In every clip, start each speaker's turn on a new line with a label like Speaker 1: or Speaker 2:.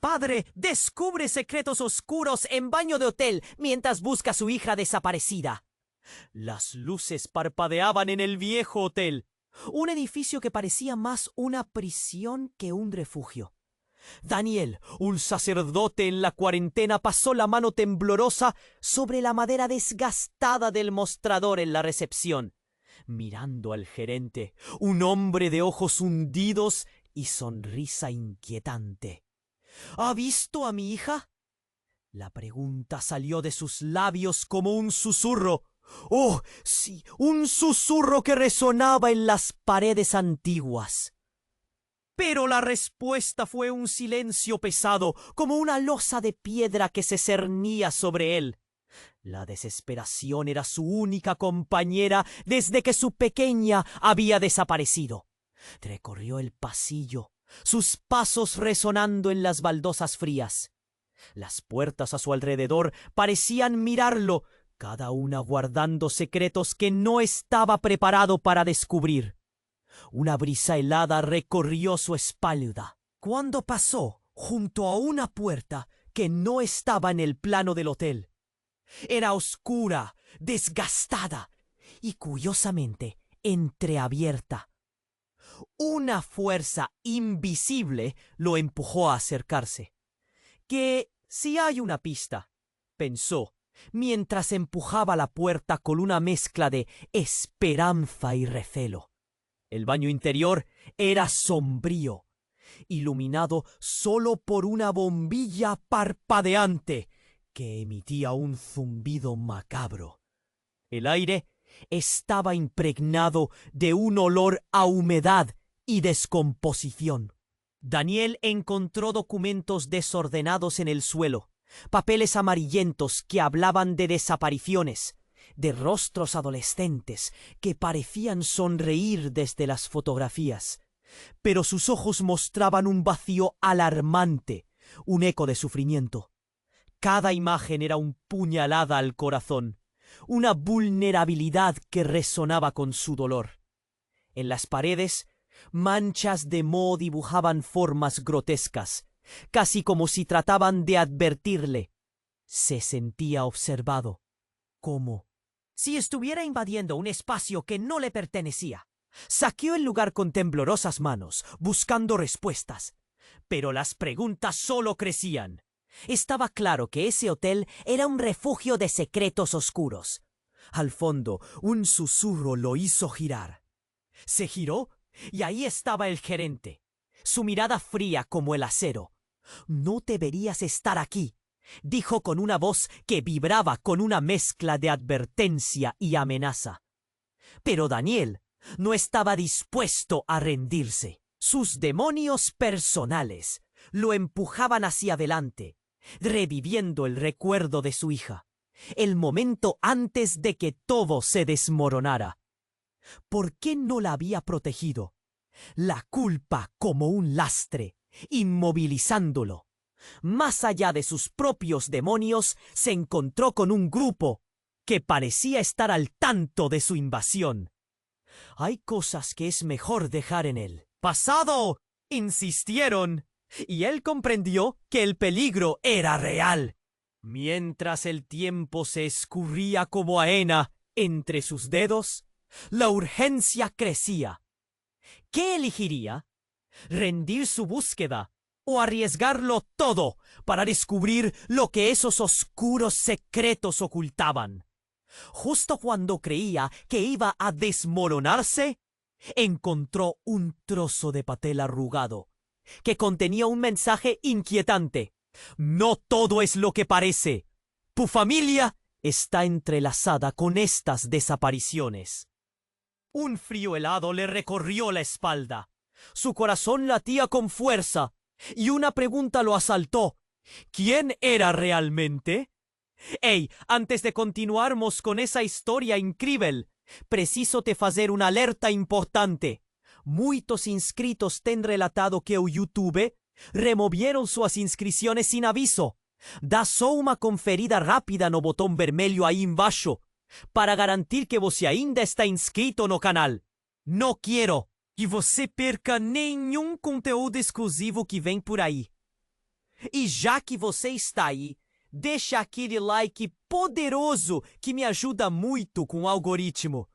Speaker 1: Padre descubre secretos oscuros en baño de hotel mientras busca a su hija desaparecida. Las luces parpadeaban en el viejo hotel, un edificio que parecía más una prisión que un refugio. Daniel, un sacerdote en la cuarentena, pasó la mano temblorosa sobre la madera desgastada del mostrador en la recepción, mirando al gerente, un hombre de ojos hundidos y sonrisa inquietante. ¿Ha visto a mi hija? La pregunta salió de sus labios como un susurro. ¡Oh, sí! Un susurro que resonaba en las paredes antiguas. Pero la respuesta fue un silencio pesado, como una losa de piedra que se cernía sobre él. La desesperación era su única compañera desde que su pequeña había desaparecido. Recorrió el pasillo, sus pasos resonando en las baldosas frías. Las puertas a su alrededor parecían mirarlo, cada una guardando secretos que no estaba preparado para descubrir. Una brisa helada recorrió su espalda cuando pasó junto a una puerta que no estaba en el plano del hotel. Era oscura, desgastada y curiosamente entreabierta. Una fuerza invisible lo empujó a acercarse. Que si hay una pista, pensó, mientras empujaba la puerta con una mezcla de esperanza y recelo. El baño interior era sombrío, iluminado solo por una bombilla parpadeante que emitía un zumbido macabro. El aire estaba impregnado de un olor a humedad y descomposición. Daniel encontró documentos desordenados en el suelo, papeles amarillentos que hablaban de desapariciones, de rostros adolescentes que parecían sonreír desde las fotografías, pero sus ojos mostraban un vacío alarmante, un eco de sufrimiento. Cada imagen era una puñalada al corazón, una vulnerabilidad que resonaba con su dolor. En las paredes, manchas de moho dibujaban formas grotescas, casi como si trataban de advertirle. Se sentía observado, como si estuviera invadiendo un espacio que no le pertenecía. Saqueó el lugar con temblorosas manos, buscando respuestas. Pero las preguntas solo crecían. Estaba claro que ese hotel era un refugio de secretos oscuros. Al fondo, un susurro lo hizo girar. Se giró y ahí estaba el gerente, su mirada fría como el acero. «No deberías estar aquí», dijo con una voz que vibraba con una mezcla de advertencia y amenaza. Pero Daniel no estaba dispuesto a rendirse. Sus demonios personales lo empujaban hacia adelante, reviviendo el recuerdo de su hija, el momento antes de que todo se desmoronara. ¿Por qué no la había protegido? La culpa como un lastre, inmovilizándolo. Más allá de sus propios demonios, se encontró con un grupo que parecía estar al tanto de su invasión. Hay cosas que es mejor dejar en el pasado, insistieron, y él comprendió que el peligro era real. Mientras el tiempo se escurría como arena entre sus dedos, la urgencia crecía. ¿Qué elegiría? ¿Rendir su búsqueda o arriesgarlo todo para descubrir lo que esos oscuros secretos ocultaban? Justo cuando creía que iba a desmoronarse, encontró un trozo de papel arrugado que contenía un mensaje inquietante. No todo es lo que parece. Tu familia está entrelazada con estas desapariciones. Un frío helado le recorrió la espalda. Su corazón latía con fuerza y una pregunta lo asaltó. ¿Quién era realmente? Hey, antes de continuarmos con esa historia increíble, preciso te fazer una alerta importante. Muitos inscritos ten relatado que o YouTube removieron suas inscrições sin aviso. Dá só uma conferida rápida no botão vermelho aí embaixo para garantir que você ainda está inscrito no canal. Não quero que você perca nenhum conteúdo exclusivo que vem por aí. E já que você está aí, deixa aquele like poderoso que me ajuda muito com o algoritmo.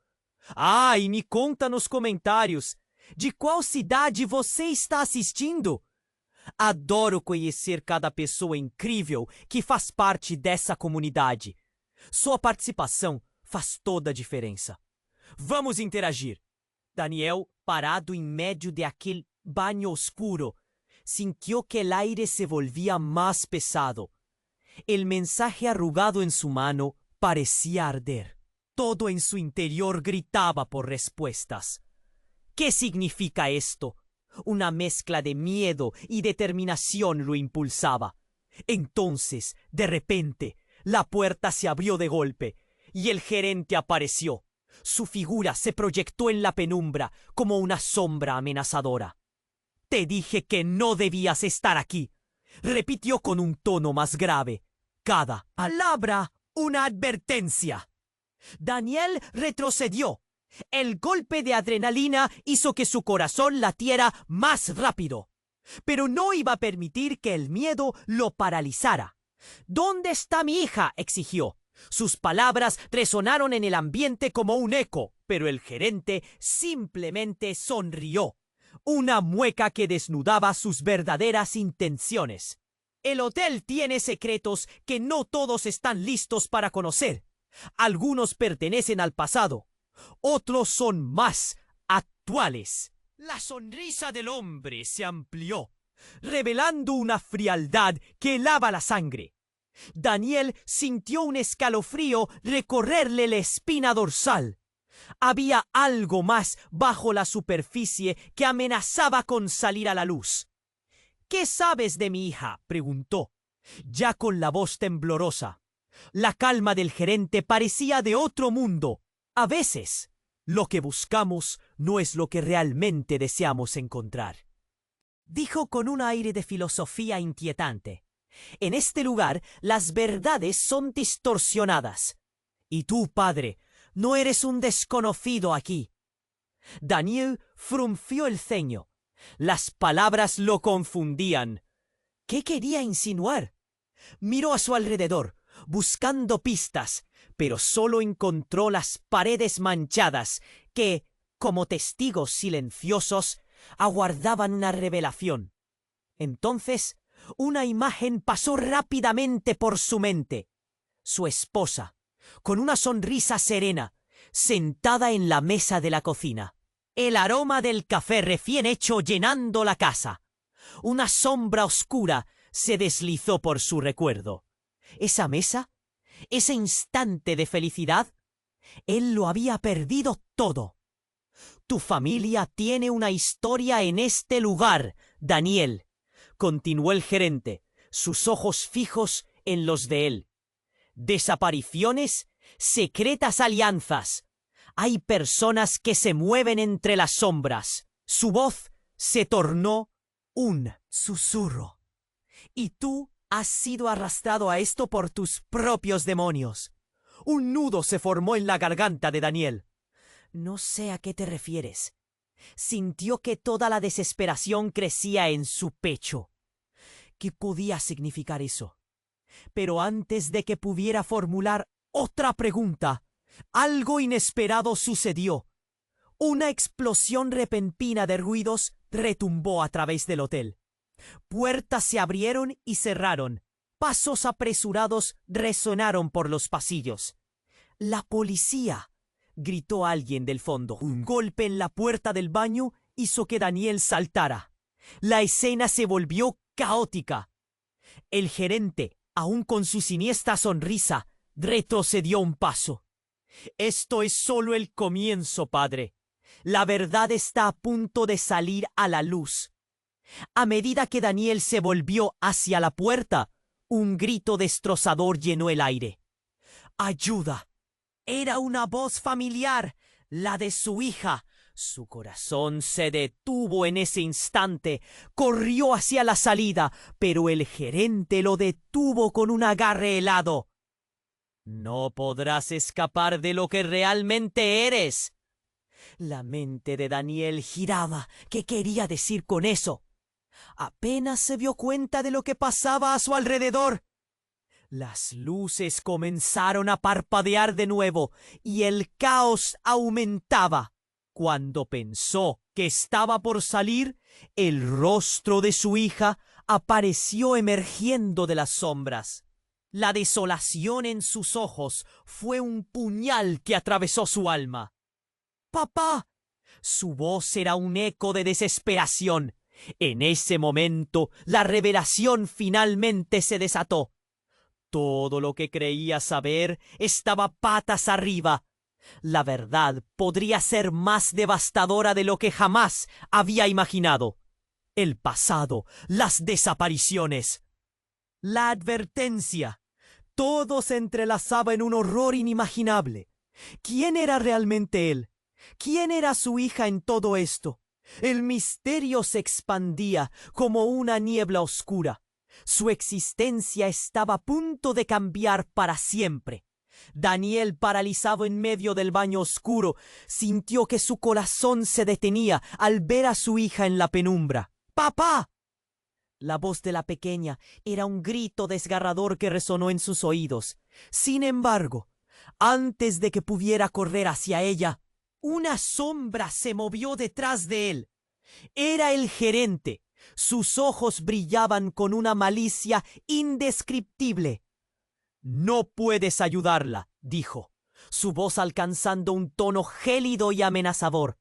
Speaker 1: Ah, e me conta nos comentários de qual cidade você está assistindo. Adoro conhecer cada pessoa incrível que faz parte dessa comunidade. Sua participação faz toda a diferença. Vamos interagir. Daniel, parado em medio de aquel baño oscuro, sintió que el aire se volvía más pesado. El mensaje arrugado en su mano parecía arder. Todo en su interior gritaba por respuestas. ¿Qué significa esto? Una mezcla de miedo y determinación lo impulsaba. Entonces, de repente, la puerta se abrió de golpe y el gerente apareció. Su figura se proyectó en la penumbra como una sombra amenazadora. «Te dije que no debías estar aquí», repitió con un tono más grave. Cada palabra una advertencia. Daniel retrocedió. El golpe de adrenalina hizo que su corazón latiera más rápido. Pero no iba a permitir que el miedo lo paralizara. «¿Dónde está mi hija?», exigió. Sus palabras resonaron en el ambiente como un eco, pero el gerente simplemente sonrió. Una mueca que desnudaba sus verdaderas intenciones. El hotel tiene secretos que no todos están listos para conocer. Algunos pertenecen al pasado. Otros son más actuales. La sonrisa del hombre se amplió, revelando una frialdad que helaba la sangre. Daniel sintió un escalofrío recorrerle la espina dorsal. Había algo más bajo la superficie que amenazaba con salir a la luz. «¿Qué sabes de mi hija?», preguntó, ya con la voz temblorosa. La calma del gerente parecía de otro mundo. A veces, lo que buscamos no es lo que realmente deseamos encontrar, dijo con un aire de filosofía inquietante. En este lugar, las verdades son distorsionadas. Y tú, padre, no eres un desconocido aquí. Daniel frunció el ceño. Las palabras lo confundían. ¿Qué quería insinuar? Miró a su alrededor, buscando pistas, pero solo encontró las paredes manchadas que, como testigos silenciosos, aguardaban una revelación. Entonces, una imagen pasó rápidamente por su mente. Su esposa, con una sonrisa serena, sentada en la mesa de la cocina. El aroma del café recién hecho llenando la casa. Una sombra oscura se deslizó por su recuerdo. ¿Esa mesa? ¿Ese instante de felicidad? Él lo había perdido todo. Tu familia tiene una historia en este lugar, Daniel, continuó el gerente, sus ojos fijos en los de él. Desapariciones, secretas alianzas. Hay personas que se mueven entre las sombras. Su voz se tornó un susurro. Y tú has sido arrastrado a esto por tus propios demonios. Un nudo se formó en la garganta de Daniel. No sé a qué te refieres. Sintió que toda la desesperación crecía en su pecho. ¿Qué podía significar eso? Pero antes de que pudiera formular otra pregunta, algo inesperado sucedió. Una explosión repentina de ruidos retumbó a través del hotel. Puertas se abrieron y cerraron. Pasos apresurados resonaron por los pasillos. «¡La policía!», gritó alguien del fondo. Un golpe en la puerta del baño hizo que Daniel saltara. La escena se volvió caótica. El gerente, aún con su siniestra sonrisa, retrocedió un paso. «Esto es solo el comienzo, padre. La verdad está a punto de salir a la luz». A medida que Daniel se volvió hacia la puerta, un grito destrozador llenó el aire. «¡Ayuda!». Era una voz familiar, la de su hija. Su corazón se detuvo en ese instante. Corrió hacia la salida, pero el gerente lo detuvo con un agarre helado. «No podrás escapar de lo que realmente eres». La mente de Daniel giraba. ¿Qué quería decir con eso? Apenas se dio cuenta de lo que pasaba a su alrededor. Las luces comenzaron a parpadear de nuevo y el caos aumentaba. Cuando pensó que estaba por salir, el rostro de su hija apareció emergiendo de las sombras. La desolación en sus ojos fue un puñal que atravesó su alma. ¡Papá! Su voz era un eco de desesperación. En ese momento, la revelación finalmente se desató. Todo lo que creía saber estaba patas arriba. La verdad podría ser más devastadora de lo que jamás había imaginado. El pasado, las desapariciones, la advertencia. Todo se entrelazaba en un horror inimaginable. ¿Quién era realmente él? ¿Quién era su hija en todo esto? El misterio se expandía como una niebla oscura. Su existencia estaba a punto de cambiar para siempre. Daniel, paralizado en medio del baño oscuro, sintió que su corazón se detenía al ver a su hija en la penumbra. ¡Papá! La voz de la pequeña era un grito desgarrador que resonó en sus oídos. Sin embargo, antes de que pudiera correr hacia ella, una sombra se movió detrás de él. Era el gerente. Sus ojos brillaban con una malicia indescriptible. «No puedes ayudarla», dijo, su voz alcanzando un tono gélido y amenazador.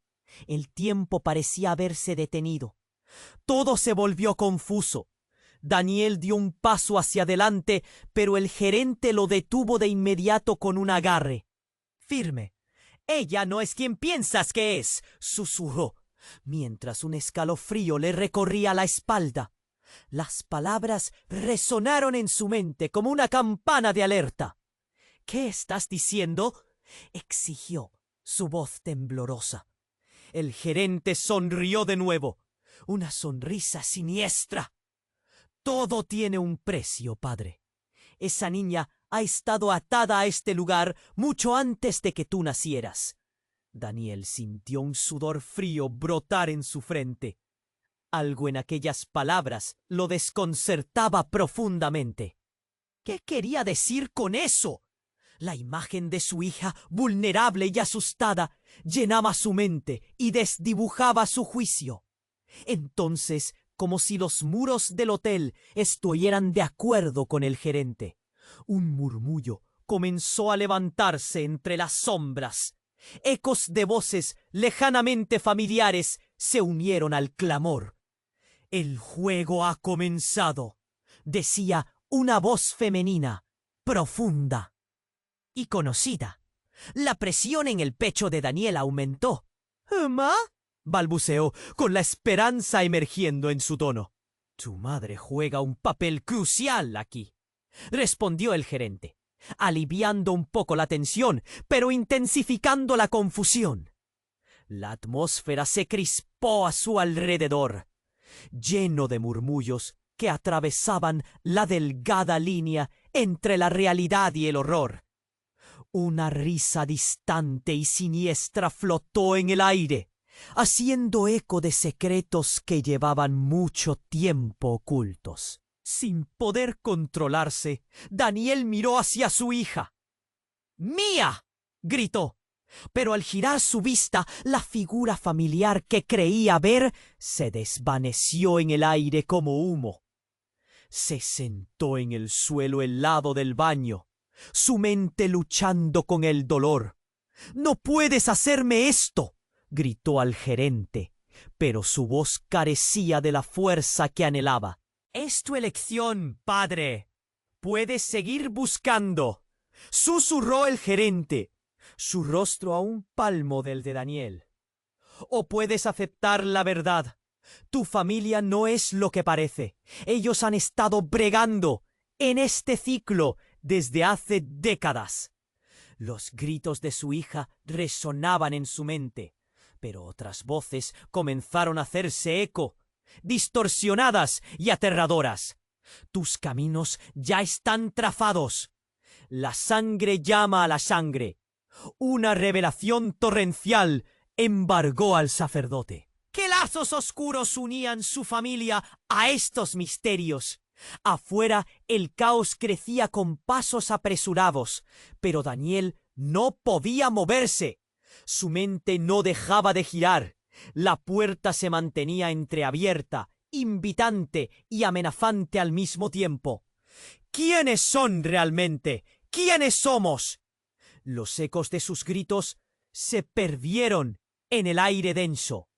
Speaker 1: El tiempo parecía haberse detenido. Todo se volvió confuso. Daniel dio un paso hacia adelante, pero el gerente lo detuvo de inmediato con un agarre. «Firme. Ella no es quien piensas que es», susurró, mientras un escalofrío le recorría la espalda. Las palabras resonaron en su mente como una campana de alerta. «¿Qué estás diciendo?», exigió, su voz temblorosa. El gerente sonrió de nuevo, una sonrisa siniestra. «Todo tiene un precio, padre. Esa niña ha estado atada a este lugar mucho antes de que tú nacieras». Daniel sintió un sudor frío brotar en su frente. Algo en aquellas palabras lo desconcertaba profundamente. ¿Qué quería decir con eso? La imagen de su hija, vulnerable y asustada, llenaba su mente y desdibujaba su juicio. Entonces, como si los muros del hotel estuvieran de acuerdo con el gerente, un murmullo comenzó a levantarse entre las sombras. Ecos de voces lejanamente familiares se unieron al clamor. «El juego ha comenzado», decía una voz femenina, profunda y conocida. La presión en el pecho de Daniel aumentó. «¿Ma?», balbuceó, con la esperanza emergiendo en su tono. «Tu madre juega un papel crucial aquí», respondió el gerente, aliviando un poco la tensión, pero intensificando la confusión. La atmósfera se crispó a su alrededor, lleno de murmullos que atravesaban la delgada línea entre la realidad y el horror. Una risa distante y siniestra flotó en el aire, haciendo eco de secretos que llevaban mucho tiempo ocultos. Sin poder controlarse, Daniel miró hacia su hija. «¡Mía!», gritó. Pero al girar su vista, la figura familiar que creía ver se desvaneció en el aire como humo. Se sentó en el suelo helado del baño, su mente luchando con el dolor. «¡No puedes hacerme esto!», gritó al gerente, pero su voz carecía de la fuerza que anhelaba. «Es tu elección, padre. Puedes seguir buscando», susurró el gerente, su rostro a un palmo del de Daniel. «O puedes aceptar la verdad. Tu familia no es lo que parece. Ellos han estado bregando en este ciclo desde hace décadas». Los gritos de su hija resonaban en su mente, pero otras voces comenzaron a hacerse eco, distorsionadas y aterradoras. «Tus caminos ya están trazados. La sangre llama a la sangre». Una revelación torrencial embargó al sacerdote. «¡Que la Lazos oscuros unían su familia a estos misterios. Afuera el caos crecía con pasos apresurados, pero Daniel no podía moverse. Su mente no dejaba de girar. La puerta se mantenía entreabierta, invitante y amenazante al mismo tiempo. ¿Quiénes son realmente? ¿Quiénes somos? Los ecos de sus gritos se perdieron en el aire denso.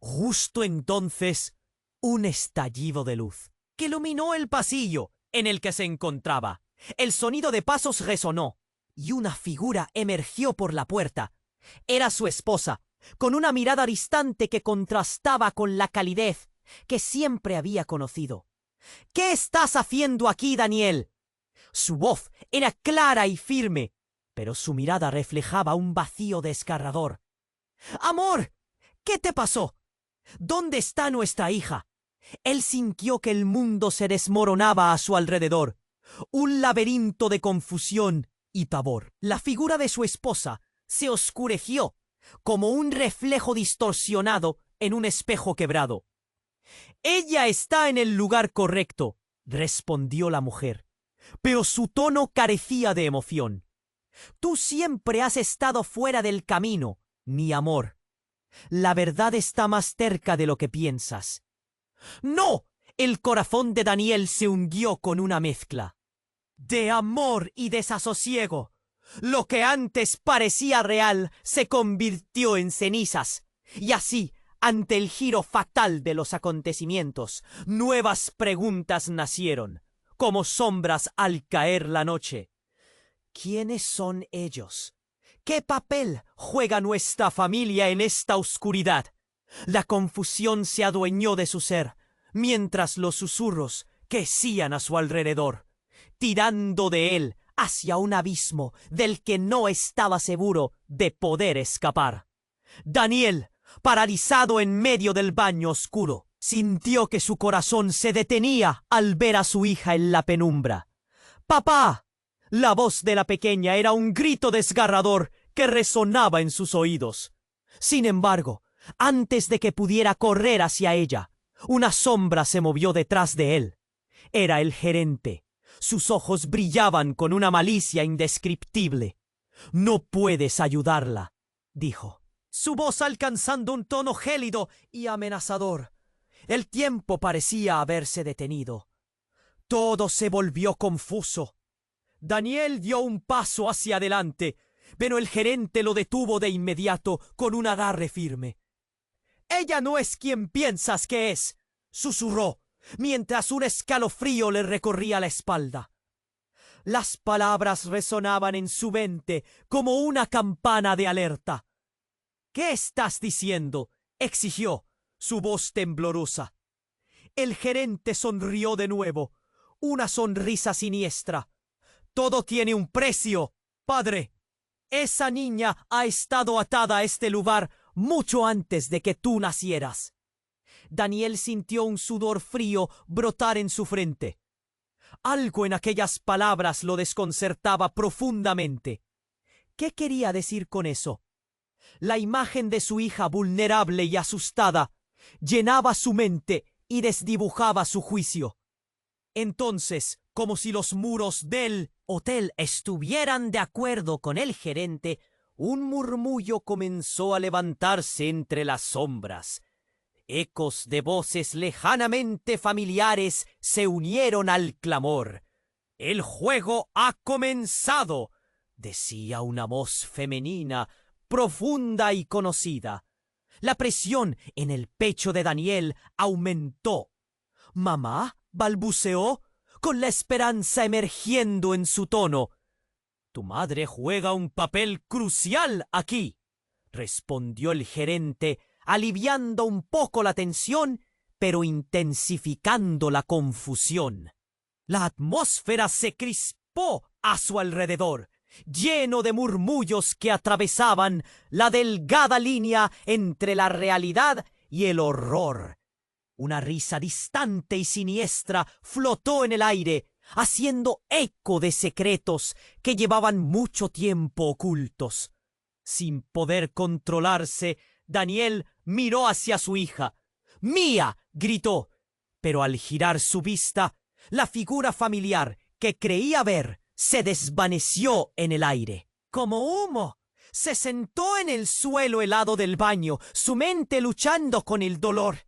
Speaker 1: Justo entonces, un estallido de luz que iluminó el pasillo en el que se encontraba. El sonido de pasos resonó y una figura emergió por la puerta. Era su esposa, con una mirada distante que contrastaba con la calidez que siempre había conocido. ¿Qué estás haciendo aquí, Daniel? Su voz era clara y firme, pero su mirada reflejaba un vacío desgarrador. ¡Amor! ¿Qué te pasó? ¿Dónde está nuestra hija? Él sintió que el mundo se desmoronaba a su alrededor. Un laberinto de confusión y pavor. La figura de su esposa se oscureció como un reflejo distorsionado en un espejo quebrado. «Ella está en el lugar correcto», respondió la mujer, pero su tono carecía de emoción. «Tú siempre has estado fuera del camino, mi amor. La verdad está más cerca de lo que piensas». «¡No!». El corazón de Daniel se hundió con una mezcla de amor y desasosiego. Lo que antes parecía real se convirtió en cenizas. Y así, ante el giro fatal de los acontecimientos, nuevas preguntas nacieron, como sombras al caer la noche. ¿Quiénes son ellos? ¿Qué papel juega nuestra familia en esta oscuridad? La confusión se adueñó de su ser, mientras los susurros crecían a su alrededor, tirando de él hacia un abismo del que no estaba seguro de poder escapar. Daniel, paralizado en medio del baño oscuro, sintió que su corazón se detenía al ver a su hija en la penumbra. «¡Papá!». La voz de la pequeña era un grito desgarrador que resonaba en sus oídos. Sin embargo, antes de que pudiera correr hacia ella, una sombra se movió detrás de él. Era el gerente. Sus ojos brillaban con una malicia indescriptible. «No puedes ayudarla», dijo, su voz alcanzando un tono gélido y amenazador. El tiempo parecía haberse detenido. Todo se volvió confuso. Daniel dio un paso hacia adelante, pero el gerente lo detuvo de inmediato con un agarre firme. «Ella no es quien piensas que es», susurró, mientras un escalofrío le recorría la espalda. Las palabras resonaban en su mente como una campana de alerta. «¿Qué estás diciendo?», exigió, su voz temblorosa. El gerente sonrió de nuevo, una sonrisa siniestra. «Todo tiene un precio, padre. Esa niña ha estado atada a este lugar mucho antes de que tú nacieras». Daniel sintió un sudor frío brotar en su frente. Algo en aquellas palabras lo desconcertaba profundamente. ¿Qué quería decir con eso? La imagen de su hija vulnerable y asustada llenaba su mente y desdibujaba su juicio. Entonces, como si los muros del hotel estuvieran de acuerdo con el gerente, un murmullo comenzó a levantarse entre las sombras. Ecos de voces lejanamente familiares se unieron al clamor. «El juego ha comenzado», decía una voz femenina, profunda y conocida. La presión en el pecho de Daniel aumentó. «¿Mamá?», balbuceó, con la esperanza emergiendo en su tono. «Tu madre juega un papel crucial aquí», respondió el gerente, aliviando un poco la tensión, pero intensificando la confusión. La atmósfera se crispó a su alrededor, lleno de murmullos que atravesaban la delgada línea entre la realidad y el horror. Una risa distante y siniestra flotó en el aire, haciendo eco de secretos que llevaban mucho tiempo ocultos. Sin poder controlarse, Daniel miró hacia su hija, ¡Mía!, gritó, pero al girar su vista, la figura familiar que creía ver se desvaneció en el aire. Como humo, se sentó en el suelo helado del baño, su mente luchando con el dolor.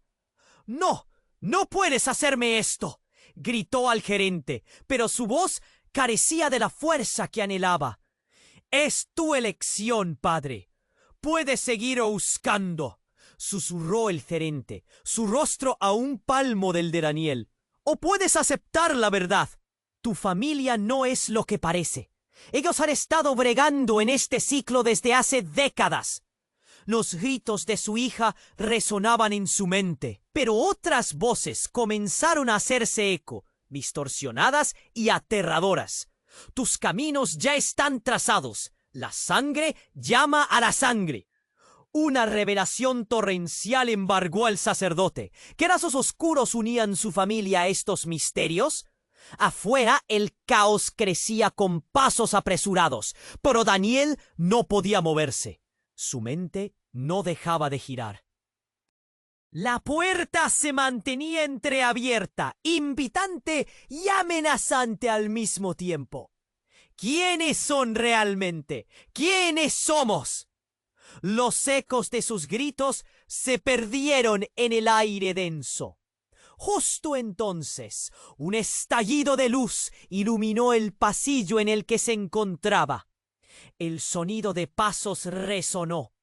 Speaker 1: «¡No! ¡No puedes hacerme esto!», gritó al gerente, pero su voz carecía de la fuerza que anhelaba. «Es tu elección, padre. Puedes seguir buscando», susurró el gerente, su rostro a un palmo del de Daniel. «O puedes aceptar la verdad. Tu familia no es lo que parece. Ellos han estado bregando en este ciclo desde hace décadas». Los gritos de su hija resonaban en su mente, pero otras voces comenzaron a hacerse eco, distorsionadas y aterradoras. «Tus caminos ya están trazados. La sangre llama a la sangre». Una revelación torrencial embargó al sacerdote. ¿Qué lazos oscuros unían su familia a estos misterios? Afuera el caos crecía con pasos apresurados, pero Daniel no podía moverse. Su mente no dejaba de girar. La puerta se mantenía entreabierta, invitante y amenazante al mismo tiempo. ¿Quiénes son realmente? ¿Quiénes somos? Los ecos de sus gritos se perdieron en el aire denso. Justo entonces, un estallido de luz iluminó el pasillo en el que se encontraba. El sonido de pasos resonó,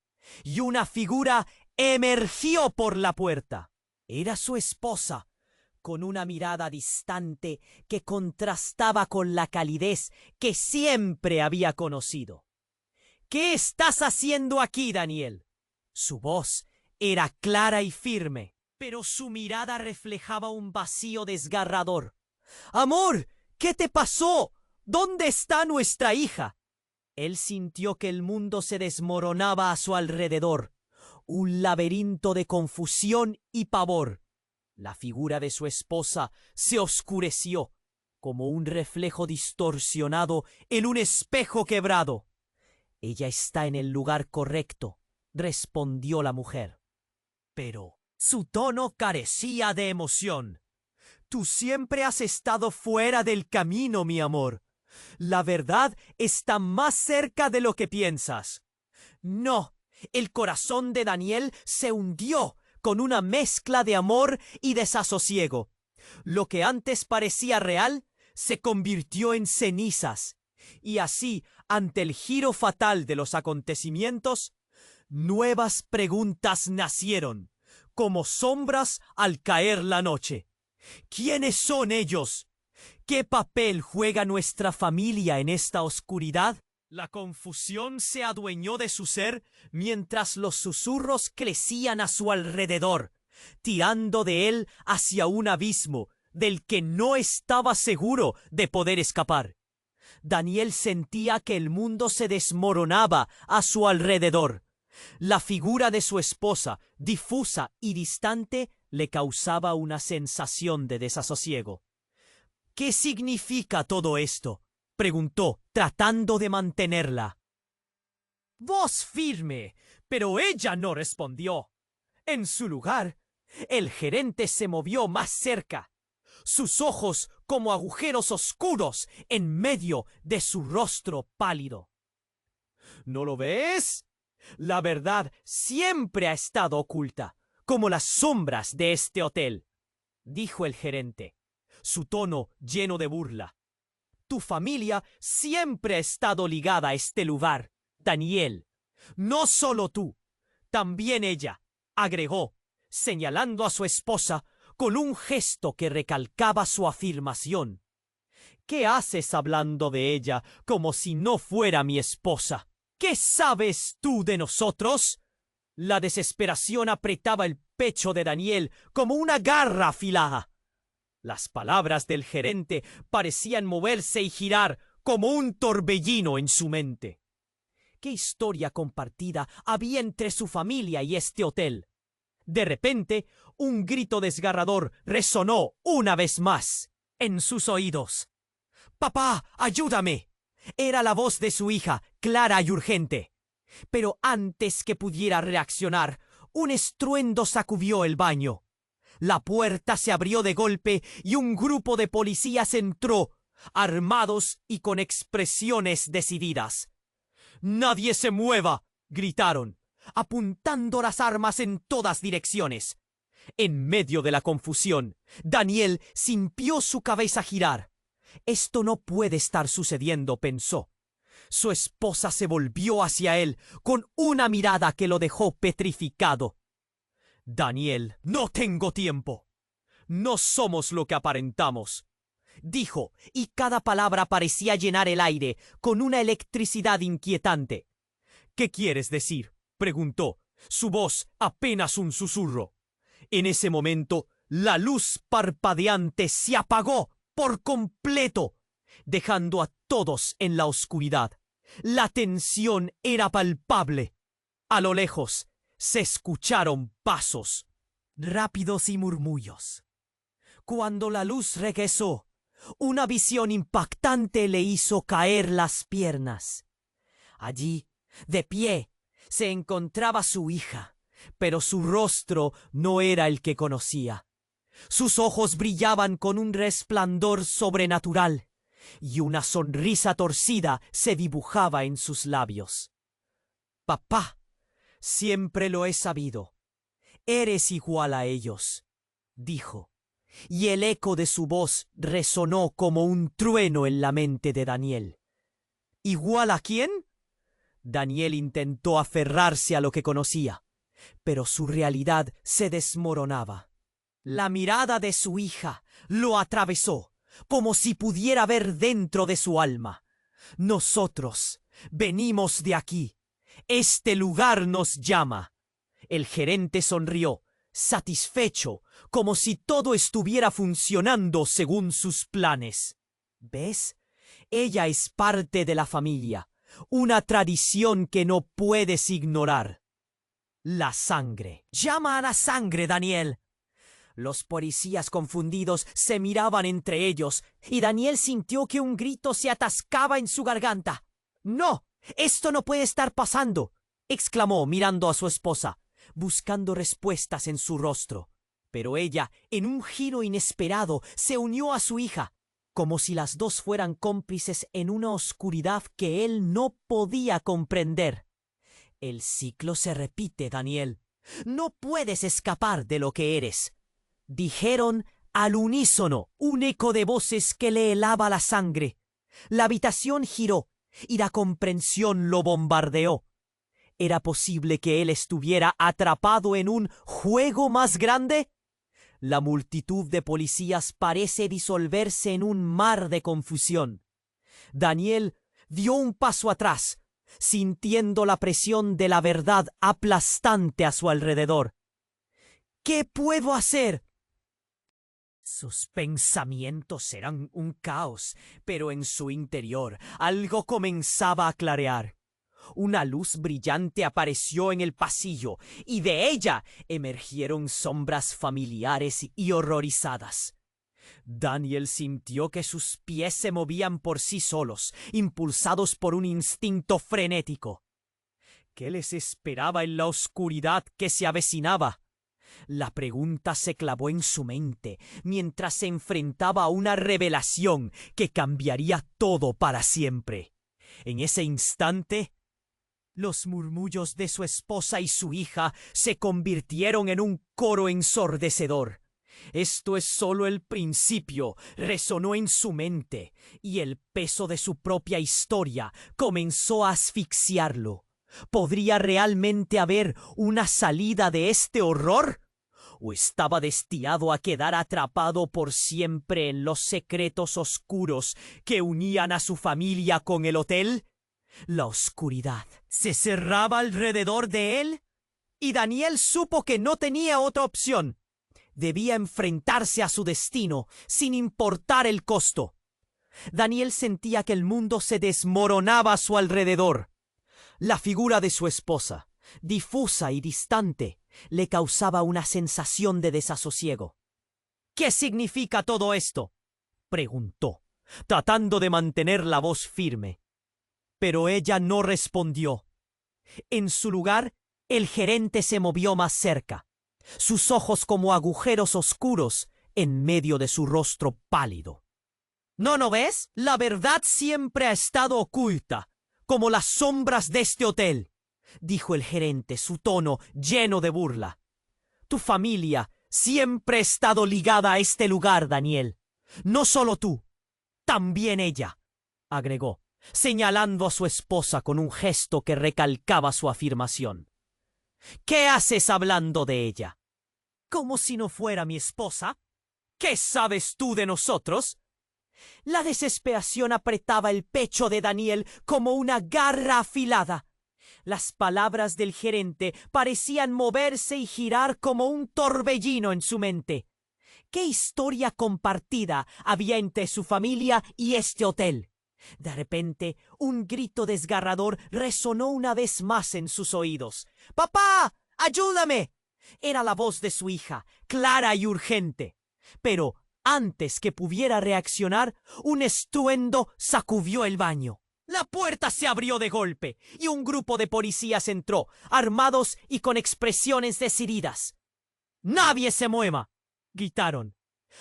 Speaker 1: y una figura emergió por la puerta. Era su esposa, con una mirada distante que contrastaba con la calidez que siempre había conocido. «¿Qué estás haciendo aquí, Daniel?». Su voz era clara y firme, pero su mirada reflejaba un vacío desgarrador. «Amor, ¿qué te pasó? ¿Dónde está nuestra hija?». Él sintió que el mundo se desmoronaba a su alrededor, un laberinto de confusión y pavor. La figura de su esposa se oscureció, como un reflejo distorsionado en un espejo quebrado. «Ella está en el lugar correcto», respondió la mujer. Pero su tono carecía de emoción. «Tú siempre has estado fuera del camino, mi amor. La verdad está más cerca de lo que piensas». No, el corazón de Daniel se hundió con una mezcla de amor y desasosiego. Lo que antes parecía real se convirtió en cenizas. Y así, ante el giro fatal de los acontecimientos, nuevas preguntas nacieron, como sombras al caer la noche. ¿Quiénes son ellos? ¿Qué papel juega nuestra familia en esta oscuridad? La confusión se adueñó de su ser mientras los susurros crecían a su alrededor, tirando de él hacia un abismo del que no estaba seguro de poder escapar. Daniel sentía que el mundo se desmoronaba a su alrededor. La figura de su esposa, difusa y distante, le causaba una sensación de desasosiego. «¿Qué significa todo esto?», preguntó, tratando de mantenerla. Voz firme, pero ella no respondió. En su lugar, el gerente se movió más cerca, sus ojos como agujeros oscuros en medio de su rostro pálido. «¿No lo ves? La verdad siempre ha estado oculta, como las sombras de este hotel», dijo el gerente, su tono lleno de burla. «Tu familia siempre ha estado ligada a este lugar, Daniel. No solo tú, también ella», agregó, señalando a su esposa con un gesto que recalcaba su afirmación. «¿Qué haces hablando de ella como si no fuera mi esposa? ¿Qué sabes tú de nosotros?». La desesperación apretaba el pecho de Daniel como una garra afilada. Las palabras del gerente parecían moverse y girar como un torbellino en su mente. ¿Qué historia compartida había entre su familia y este hotel? De repente, un grito desgarrador resonó una vez más en sus oídos. «¡Papá, ayúdame!». Era la voz de su hija, clara y urgente. Pero antes que pudiera reaccionar, un estruendo sacudió el baño. La puerta se abrió de golpe y un grupo de policías entró, armados y con expresiones decididas. «¡Nadie se mueva!», gritaron, apuntando las armas en todas direcciones. En medio de la confusión, Daniel sintió su cabeza girar. «Esto no puede estar sucediendo», pensó. Su esposa se volvió hacia él con una mirada que lo dejó petrificado. «Daniel, no tengo tiempo. No somos lo que aparentamos», dijo, y cada palabra parecía llenar el aire con una electricidad inquietante. «¿Qué quieres decir?», preguntó, su voz apenas un susurro. En ese momento, la luz parpadeante se apagó por completo, dejando a todos en la oscuridad. La tensión era palpable. A lo lejos se escucharon pasos, rápidos y murmullos. Cuando la luz regresó, una visión impactante le hizo caer las piernas. Allí, de pie, se encontraba su hija, pero su rostro no era el que conocía. Sus ojos brillaban con un resplandor sobrenatural, y una sonrisa torcida se dibujaba en sus labios. «Papá, siempre lo he sabido. Eres igual a ellos», dijo, y el eco de su voz resonó como un trueno en la mente de Daniel. «¿Igual a quién?». Daniel intentó aferrarse a lo que conocía, pero su realidad se desmoronaba. La mirada de su hija lo atravesó, como si pudiera ver dentro de su alma. «Nosotros venimos de aquí. Este lugar nos llama». El gerente sonrió, satisfecho, como si todo estuviera funcionando según sus planes. «¿Ves? Ella es parte de la familia, una tradición que no puedes ignorar». «La sangre. Llama a la sangre, Daniel». Los policías confundidos se miraban entre ellos, y Daniel sintió que un grito se atascaba en su garganta. «¡No! ¡Esto no puede estar pasando!», exclamó mirando a su esposa, buscando respuestas en su rostro. Pero ella, en un giro inesperado, se unió a su hija, como si las dos fueran cómplices en una oscuridad que él no podía comprender. «El ciclo se repite, Daniel. No puedes escapar de lo que eres», dijeron al unísono, un eco de voces que le helaba la sangre. La habitación giró y la comprensión lo bombardeó. ¿Era posible que él estuviera atrapado en un juego más grande? La multitud de policías parece disolverse en un mar de confusión. Daniel dio un paso atrás, sintiendo la presión de la verdad aplastante a su alrededor. «¿Qué puedo hacer?». Sus pensamientos eran un caos, pero en su interior algo comenzaba a clarear. Una luz brillante apareció en el pasillo, y de ella emergieron sombras familiares y horrorizadas. Daniel sintió que sus pies se movían por sí solos, impulsados por un instinto frenético. ¿Qué les esperaba en la oscuridad que se avecinaba? La pregunta se clavó en su mente mientras se enfrentaba a una revelación que cambiaría todo para siempre. En ese instante, los murmullos de su esposa y su hija se convirtieron en un coro ensordecedor. «Esto es solo el principio», resonó en su mente, y el peso de su propia historia comenzó a asfixiarlo. ¿Podría realmente haber una salida de este horror? ¿O estaba destinado a quedar atrapado por siempre en los secretos oscuros que unían a su familia con el hotel? La oscuridad se cerraba alrededor de él, y Daniel supo que no tenía otra opción. Debía enfrentarse a su destino, sin importar el costo. Daniel sentía que el mundo se desmoronaba a su alrededor. La figura de su esposa, difusa y distante, le causaba una sensación de desasosiego. «¿Qué significa todo esto?», preguntó, tratando de mantener la voz firme. Pero ella no respondió. En su lugar, el gerente se movió más cerca. sus ojos como agujeros oscuros en medio de su rostro pálido. ¿No ves? La verdad siempre ha estado oculta, como las sombras de este hotel, dijo el gerente, su tono lleno de burla. Tu familia siempre ha estado ligada a este lugar, Daniel. No solo tú, también ella, agregó, señalando a su esposa con un gesto que recalcaba su afirmación. ¿Qué haces hablando de ella? ¿Como si no fuera mi esposa? ¿Qué sabes tú de nosotros? La desesperación apretaba el pecho de Daniel como una garra afilada. Las palabras del gerente parecían moverse y girar como un torbellino en su mente. ¿Qué historia compartida había entre su familia y este hotel? De repente, un grito desgarrador resonó una vez más en sus oídos. ¡Papá! ¡Ayúdame! Era la voz de su hija, clara y urgente. Pero antes que pudiera reaccionar, un estruendo sacudió el baño. La puerta se abrió de golpe y un grupo de policías entró, armados y con expresiones decididas. ¡Nadie se mueva!, gritaron,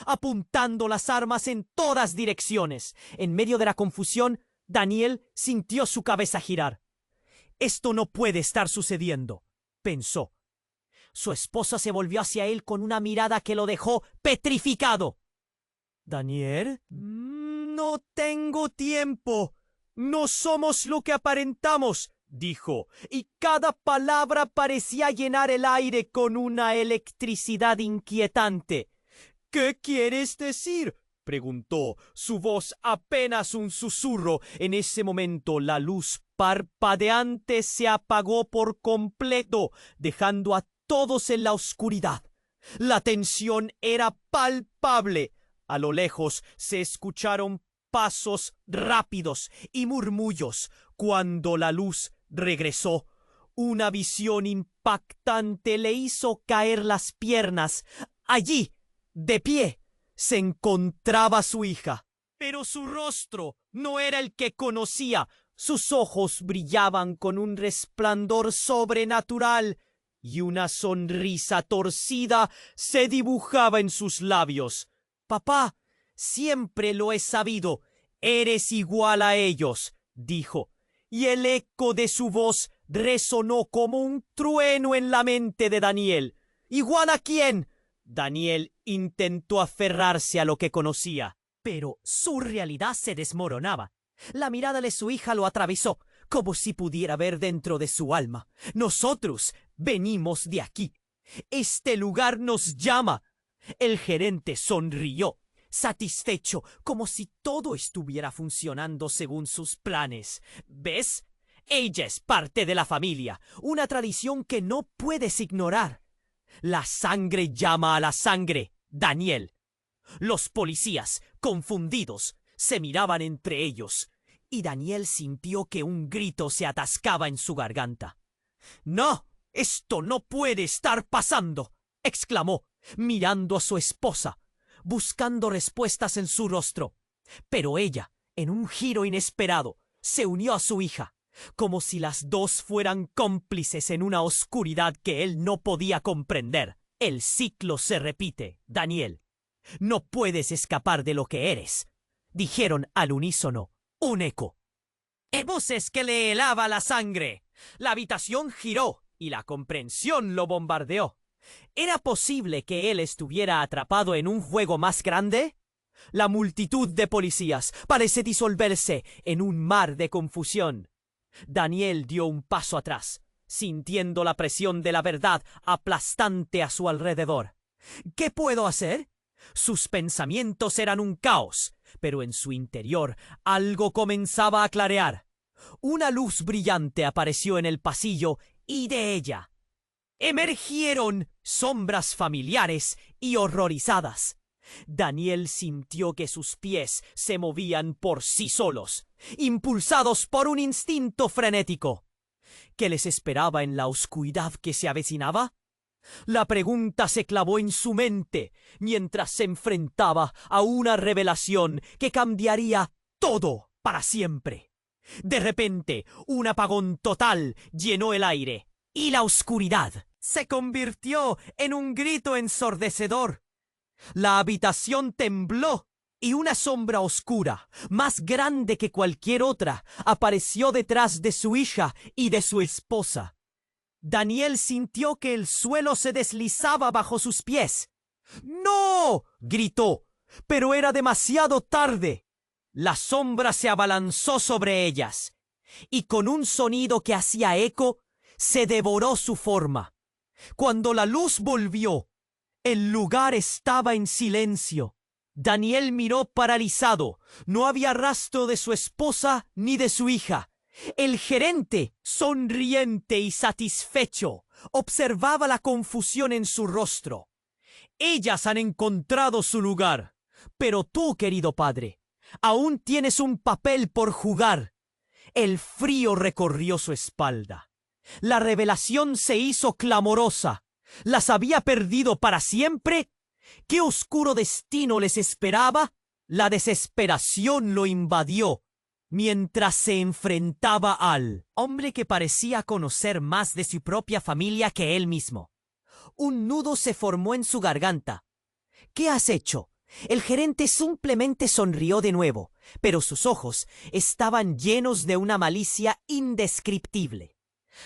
Speaker 1: apuntando las armas en todas direcciones. En medio de la confusión, Daniel sintió su cabeza girar. Esto no puede estar sucediendo, pensó. Su esposa se volvió hacia él con una mirada que lo dejó petrificado. ¿Daniel? No tengo tiempo. No somos lo que aparentamos, dijo, y cada palabra parecía llenar el aire con una electricidad inquietante. ¿Qué quieres decir?, preguntó, su voz apenas un susurro. En ese momento la luz parpadeante se apagó por completo, dejando a todos en la oscuridad. La tensión era palpable. A lo lejos se escucharon pasos rápidos y murmullos. Cuando la luz regresó, una visión impactante le hizo caer las piernas. Allí, de pie, se encontraba su hija. Pero su rostro no era el que conocía. Sus ojos brillaban con un resplandor sobrenatural y una sonrisa torcida se dibujaba en sus labios. «Papá, siempre lo he sabido. Eres igual a ellos», dijo, y el eco de su voz resonó como un trueno en la mente de Daniel. «¿Igual a quién?». Daniel intentó aferrarse a lo que conocía, pero su realidad se desmoronaba. La mirada de su hija lo atravesó, como si pudiera ver dentro de su alma. «Nosotros venimos de aquí. Este lugar nos llama». El gerente sonrió, satisfecho, como si todo estuviera funcionando según sus planes. ¿Ves? Ella es parte de la familia, una tradición que no puedes ignorar. La sangre llama a la sangre, Daniel. Los policías, confundidos, se miraban entre ellos, y Daniel sintió que un grito se atascaba en su garganta. «¡No! ¡Esto no puede estar pasando!», exclamó, mirando a su esposa, buscando respuestas en su rostro. Pero ella, en un giro inesperado, se unió a su hija, como si las dos fueran cómplices en una oscuridad que él no podía comprender. «El ciclo se repite, Daniel. No puedes escapar de lo que eres», dijeron al unísono, un eco. Voces que le helaba la sangre. La habitación giró y la comprensión lo bombardeó. ¿Era posible que él estuviera atrapado en un juego más grande? La multitud de policías parece disolverse en un mar de confusión. Daniel dio un paso atrás, sintiendo la presión de la verdad aplastante a su alrededor. ¿Qué puedo hacer? Sus pensamientos eran un caos, pero en su interior algo comenzaba a clarear. Una luz brillante apareció en el pasillo y de ella emergieron sombras familiares y horrorizadas. Daniel sintió que sus pies se movían por sí solos, impulsados por un instinto frenético. ¿Qué les esperaba en la oscuridad que se avecinaba? La pregunta se clavó en su mente mientras se enfrentaba a una revelación que cambiaría todo para siempre. De repente, un apagón total llenó el aire y la oscuridad se convirtió en un grito ensordecedor. La habitación tembló y una sombra oscura, más grande que cualquier otra, apareció detrás de su hija y de su esposa. Daniel sintió que el suelo se deslizaba bajo sus pies. ¡No! Gritó, pero era demasiado tarde. La sombra se abalanzó sobre ellas, y con un sonido que hacía eco, se devoró su forma. Cuando la luz volvió, el lugar estaba en silencio. Daniel miró paralizado. No había rastro de su esposa ni de su hija. El gerente, sonriente y satisfecho, observaba la confusión en su rostro. Ellas han encontrado su lugar. Pero tú, querido padre, aún tienes un papel por jugar. El frío recorrió su espalda. La revelación se hizo clamorosa. ¿Las había perdido para siempre? ¿Qué oscuro destino les esperaba? La desesperación lo invadió mientras se enfrentaba al hombre que parecía conocer más de su propia familia que él mismo. Un nudo se formó en su garganta. ¿Qué has hecho? El gerente simplemente sonrió de nuevo, pero sus ojos estaban llenos de una malicia indescriptible.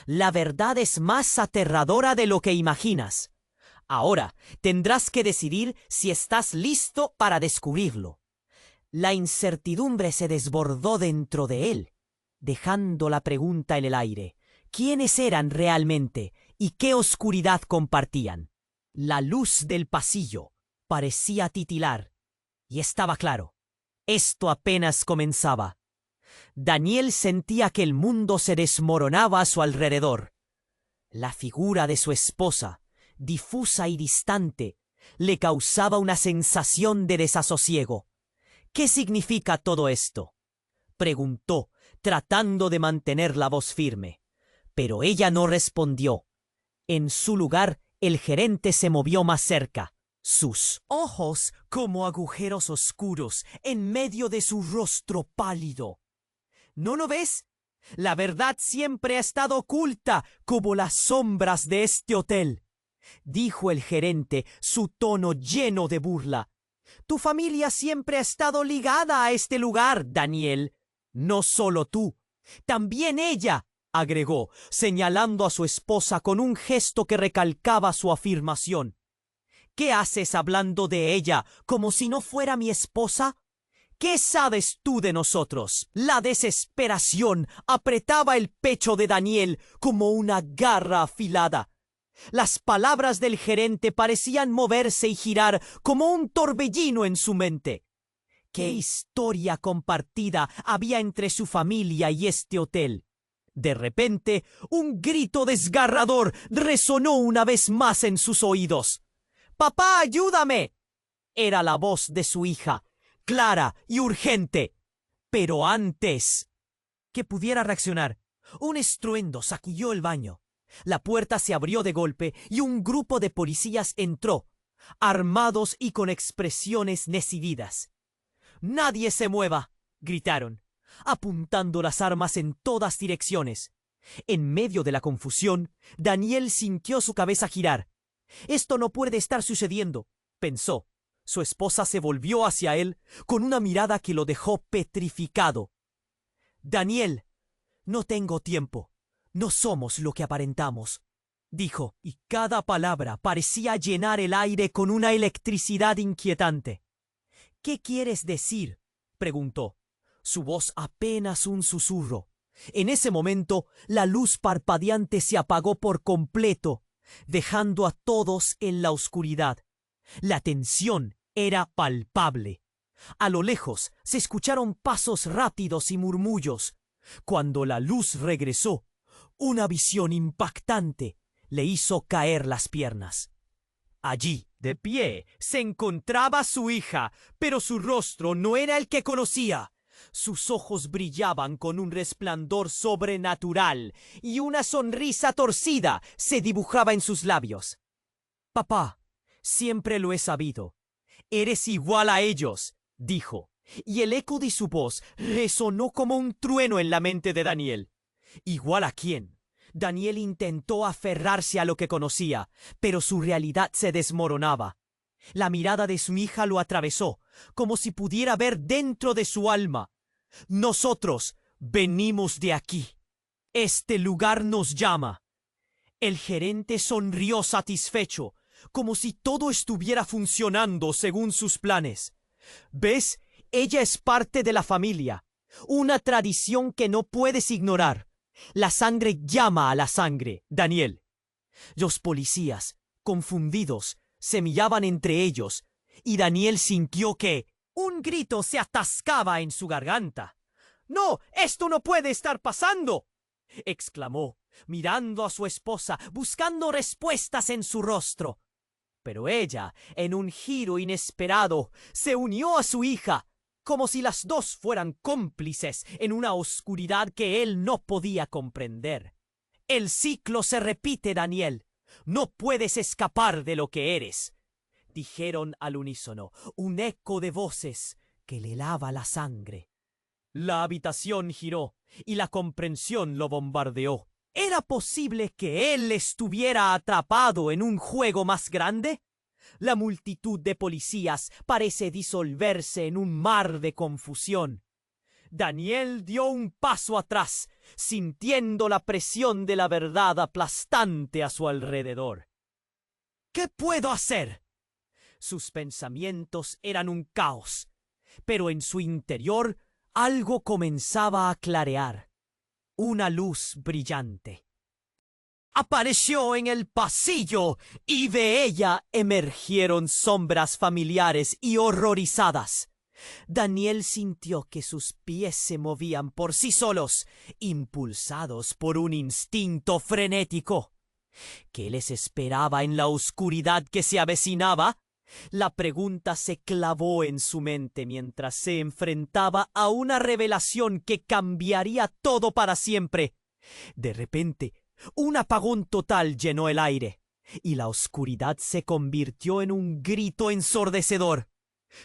Speaker 1: La verdad es más aterradora de lo que imaginas. Ahora tendrás que decidir si estás listo para descubrirlo. La incertidumbre se desbordó dentro de él, dejando la pregunta en el aire. ¿Quiénes eran realmente y qué oscuridad compartían? La luz del pasillo parecía titilar, y estaba claro. Esto apenas comenzaba. Daniel sentía que el mundo se desmoronaba a su alrededor. La figura de su esposa, difusa y distante, le causaba una sensación de desasosiego. ¿Qué significa todo esto?, preguntó, tratando de mantener la voz firme. Pero ella no respondió. En su lugar, el gerente se movió más cerca, sus ojos como agujeros oscuros en medio de su rostro pálido. ¿No lo ves? La verdad siempre ha estado oculta como las sombras de este hotel, dijo el gerente, su tono lleno de burla. Tu familia siempre ha estado ligada a este lugar, Daniel. No solo tú, también ella, agregó, señalando a su esposa con un gesto que recalcaba su afirmación. ¿Qué haces hablando de ella como si no fuera mi esposa? ¿Qué sabes tú de nosotros? La desesperación apretaba el pecho de Daniel como una garra afilada. Las palabras del gerente parecían moverse y girar como un torbellino en su mente. ¿Qué historia compartida había entre su familia y este hotel? De repente, un grito desgarrador resonó una vez más en sus oídos. ¡Papá, ayúdame! Era la voz de su hija, clara y urgente. Pero antes que pudiera reaccionar, un estruendo sacudió el baño. La puerta se abrió de golpe y un grupo de policías entró, armados y con expresiones decididas. «¡Nadie se mueva!», gritaron, apuntando las armas en todas direcciones. En medio de la confusión, Daniel sintió su cabeza girar. «Esto no puede estar sucediendo», pensó. Su esposa se volvió hacia él con una mirada que lo dejó petrificado. «Daniel, no tengo tiempo. No somos lo que aparentamos», dijo, y cada palabra parecía llenar el aire con una electricidad inquietante. «¿Qué quieres decir?», preguntó, su voz apenas un susurro. En ese momento, la luz parpadeante se apagó por completo, dejando a todos en la oscuridad. La tensión era palpable. A lo lejos se escucharon pasos rápidos y murmullos. Cuando la luz regresó, una visión impactante le hizo caer las piernas. Allí, de pie, se encontraba su hija, pero su rostro no era el que conocía. Sus ojos brillaban con un resplandor sobrenatural y una sonrisa torcida se dibujaba en sus labios. «Papá, siempre lo he sabido. Eres igual a ellos», dijo, y el eco de su voz resonó como un trueno en la mente de Daniel. «¿Igual a quién? Daniel intentó aferrarse a lo que conocía, pero su realidad se desmoronaba. La mirada de su hija lo atravesó, como si pudiera ver dentro de su alma. Nosotros venimos de aquí. Este lugar nos llama. El gerente sonrió satisfecho, como si todo estuviera funcionando según sus planes. ¿Ves? Ella es parte de la familia. Una tradición que no puedes ignorar. La sangre llama a la sangre, Daniel. Los policías, confundidos, se miraban entre ellos, y Daniel sintió que un grito se atascaba en su garganta. «¡No! ¡Esto no puede estar pasando!», exclamó, mirando a su esposa, buscando respuestas en su rostro. Pero ella, en un giro inesperado, se unió a su hija, como si las dos fueran cómplices en una oscuridad que él no podía comprender. «El ciclo se repite, Daniel. No puedes escapar de lo que eres», dijeron al unísono, un eco de voces que le helaba la sangre. La habitación giró y la comprensión lo bombardeó. ¿Era posible que él estuviera atrapado en un juego más grande? La multitud de policías parece disolverse en un mar de confusión. Daniel dio un paso atrás, sintiendo la presión de la verdad aplastante a su alrededor. ¿Qué puedo hacer? Sus pensamientos eran un caos, pero en su interior algo comenzaba a clarear. Una luz brillante apareció en el pasillo y de ella emergieron sombras familiares y horrorizadas. Daniel sintió que sus pies se movían por sí solos, impulsados por un instinto frenético. ¿Qué les esperaba en la oscuridad que se avecinaba? La pregunta se clavó en su mente mientras se enfrentaba a una revelación que cambiaría todo para siempre. De repente, un apagón total llenó el aire, y la oscuridad se convirtió en un grito ensordecedor.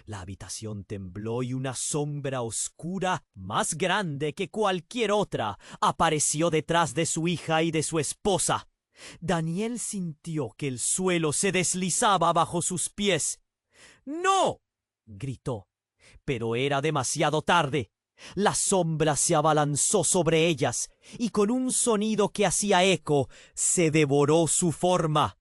Speaker 1: La habitación tembló y una sombra oscura, más grande que cualquier otra, apareció detrás de su hija y de su esposa. Daniel sintió que el suelo se deslizaba bajo sus pies. «¡No!», gritó, pero era demasiado tarde. La sombra se abalanzó sobre ellas y con un sonido que hacía eco, se devoró su forma.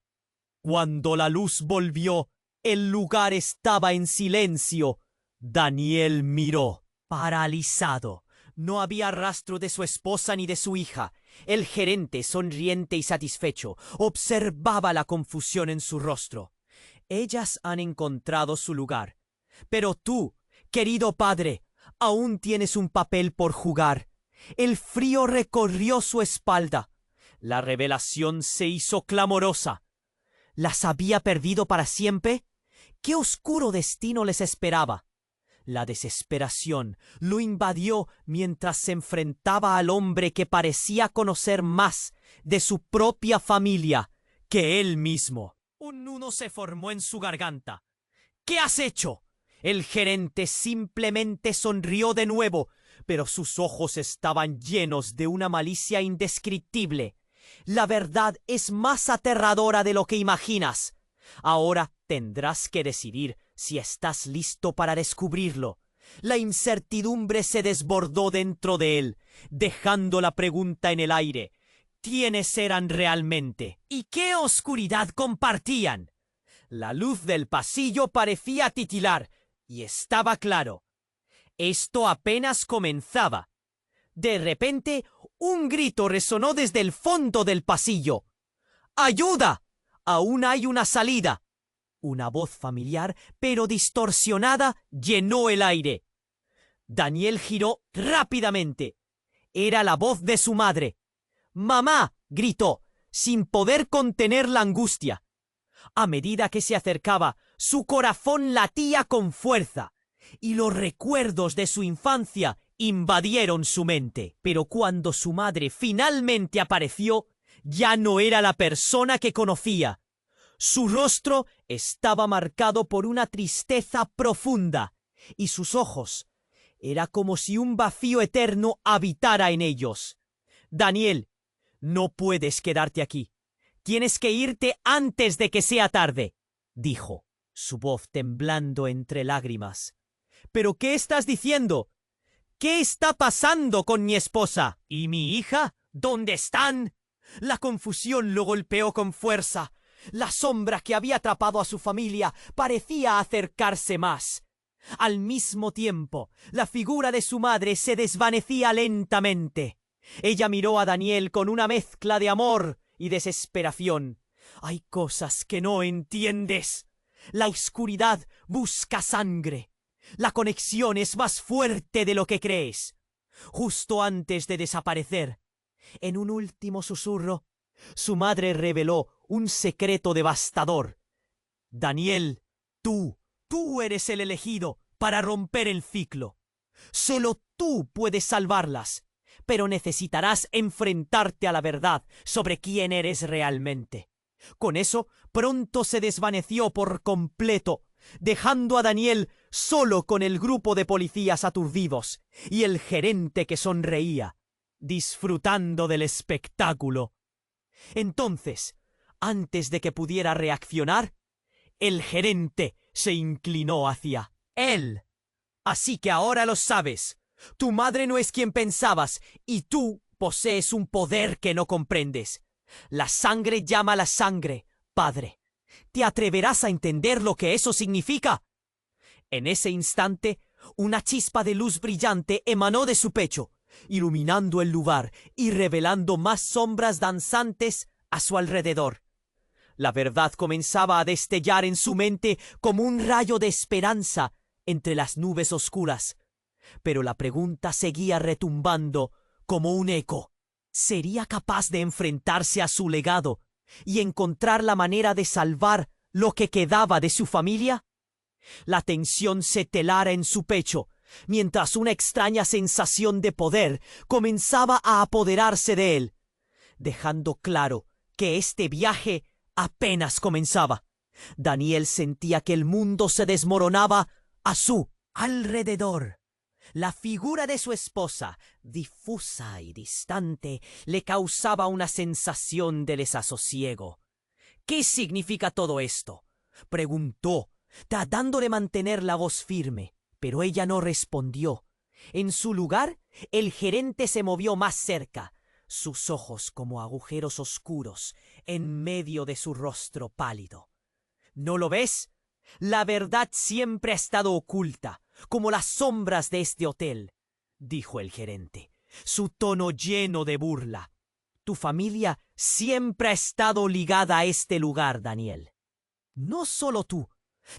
Speaker 1: Cuando la luz volvió, el lugar estaba en silencio. Daniel miró, paralizado. No había rastro de su esposa ni de su hija. El gerente, sonriente y satisfecho, observaba la confusión en su rostro. «Ellas han encontrado su lugar. Pero tú, querido padre, aún tienes un papel por jugar». El frío recorrió su espalda. La revelación se hizo clamorosa. ¿Las había perdido para siempre? ¿Qué oscuro destino les esperaba? La desesperación lo invadió mientras se enfrentaba al hombre que parecía conocer más de su propia familia que él mismo. Un nudo se formó en su garganta. «¿Qué has hecho?». El gerente simplemente sonrió de nuevo, pero sus ojos estaban llenos de una malicia indescriptible. «La verdad es más aterradora de lo que imaginas. Ahora tendrás que decidir si estás listo para descubrirlo». La incertidumbre se desbordó dentro de él, dejando la pregunta en el aire. ¿Quiénes eran realmente? ¿Y qué oscuridad compartían? La luz del pasillo parecía titilar, y estaba claro. Esto apenas comenzaba. De repente, un grito resonó desde el fondo del pasillo. «¡Ayuda! Aún hay una salida». Una voz familiar, pero distorsionada, llenó el aire. Daniel giró rápidamente. Era la voz de su madre. «¡Mamá!», gritó, sin poder contener la angustia. A medida que se acercaba, su corazón latía con fuerza, y los recuerdos de su infancia invadieron su mente. Pero cuando su madre finalmente apareció, ya no era la persona que conocía. Su rostro estaba marcado por una tristeza profunda, y sus ojos era como si un vacío eterno habitara en ellos. «Daniel, No puedes quedarte aquí. Tienes que irte antes de que sea tarde, dijo, su voz temblando entre lágrimas. ¿Pero qué estás diciendo? ¿Qué está pasando con mi esposa? ¿Y mi hija? ¿Dónde están? La confusión lo golpeó con fuerza. La sombra que había atrapado a su familia parecía acercarse más. Al mismo tiempo, la figura de su madre se desvanecía lentamente. Ella miró a Daniel con una mezcla de amor y desesperación. Hay cosas que no entiendes. La oscuridad busca sangre. La conexión es más fuerte de lo que crees. Justo antes de desaparecer, en un último susurro, su madre reveló un secreto devastador. Daniel, tú eres el elegido para romper el ciclo. Solo tú puedes salvarlas, pero necesitarás enfrentarte a la verdad sobre quién eres realmente. Con eso, pronto se desvaneció por completo, dejando a Daniel solo con el grupo de policías aturdidos y el gerente que sonreía, disfrutando del espectáculo. Entonces, antes de que pudiera reaccionar, el gerente se inclinó hacia él. Así que ahora lo sabes. Tu madre no es quien pensabas y tú posees un poder que no comprendes. La sangre llama a la sangre, padre. ¿Te atreverás a entender lo que eso significa? En ese instante, una chispa de luz brillante emanó de su pecho, iluminando el lugar y revelando más sombras danzantes a su alrededor. La verdad comenzaba a destellar en su mente como un rayo de esperanza entre las nubes oscuras. Pero la pregunta seguía retumbando como un eco. ¿Sería capaz de enfrentarse a su legado y encontrar la manera de salvar lo que quedaba de su familia? La tensión se telara en su pecho, mientras una extraña sensación de poder comenzaba a apoderarse de él, dejando claro que este viaje apenas comenzaba. Daniel sentía que el mundo se desmoronaba a su alrededor. La figura de su esposa, difusa y distante, le causaba una sensación de desasosiego. ¿Qué significa todo esto?, preguntó, tratando de mantener la voz firme, pero ella no respondió. En su lugar, el gerente se movió más cerca, sus ojos como agujeros oscuros en medio de su rostro pálido. ¿No lo ves? La verdad siempre ha estado oculta, como las sombras de este hotel, dijo el gerente, su tono lleno de burla. Tu familia siempre ha estado ligada a este lugar, Daniel. No solo tú,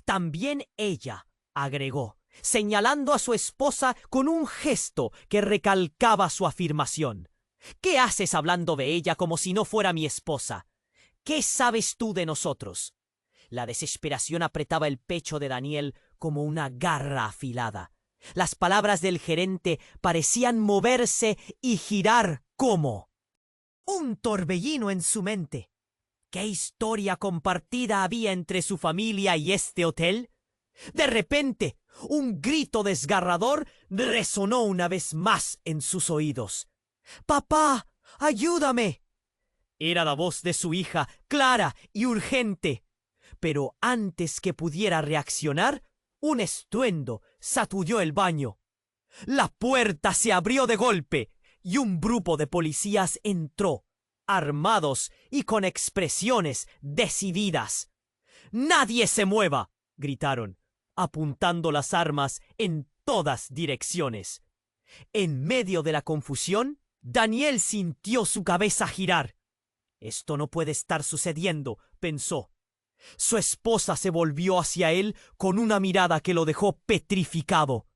Speaker 1: también ella, agregó, señalando a su esposa con un gesto que recalcaba su afirmación. ¿Qué haces hablando de ella como si no fuera mi esposa? ¿Qué sabes tú de nosotros? La desesperación apretaba el pecho de Daniel como una garra afilada. Las palabras del gerente parecían moverse y girar como un torbellino en su mente. ¿Qué historia compartida había entre su familia y este hotel? De repente, un grito desgarrador resonó una vez más en sus oídos. ¡Papá, ayúdame! Era la voz de su hija, clara y urgente. Pero antes que pudiera reaccionar, un estruendo sacudió el baño. La puerta se abrió de golpe y un grupo de policías entró, armados y con expresiones decididas. «¡Nadie se mueva!», gritaron, apuntando las armas en todas direcciones. En medio de la confusión, Daniel sintió su cabeza girar. «Esto no puede estar sucediendo», pensó. Su esposa se volvió hacia él con una mirada que lo dejó petrificado.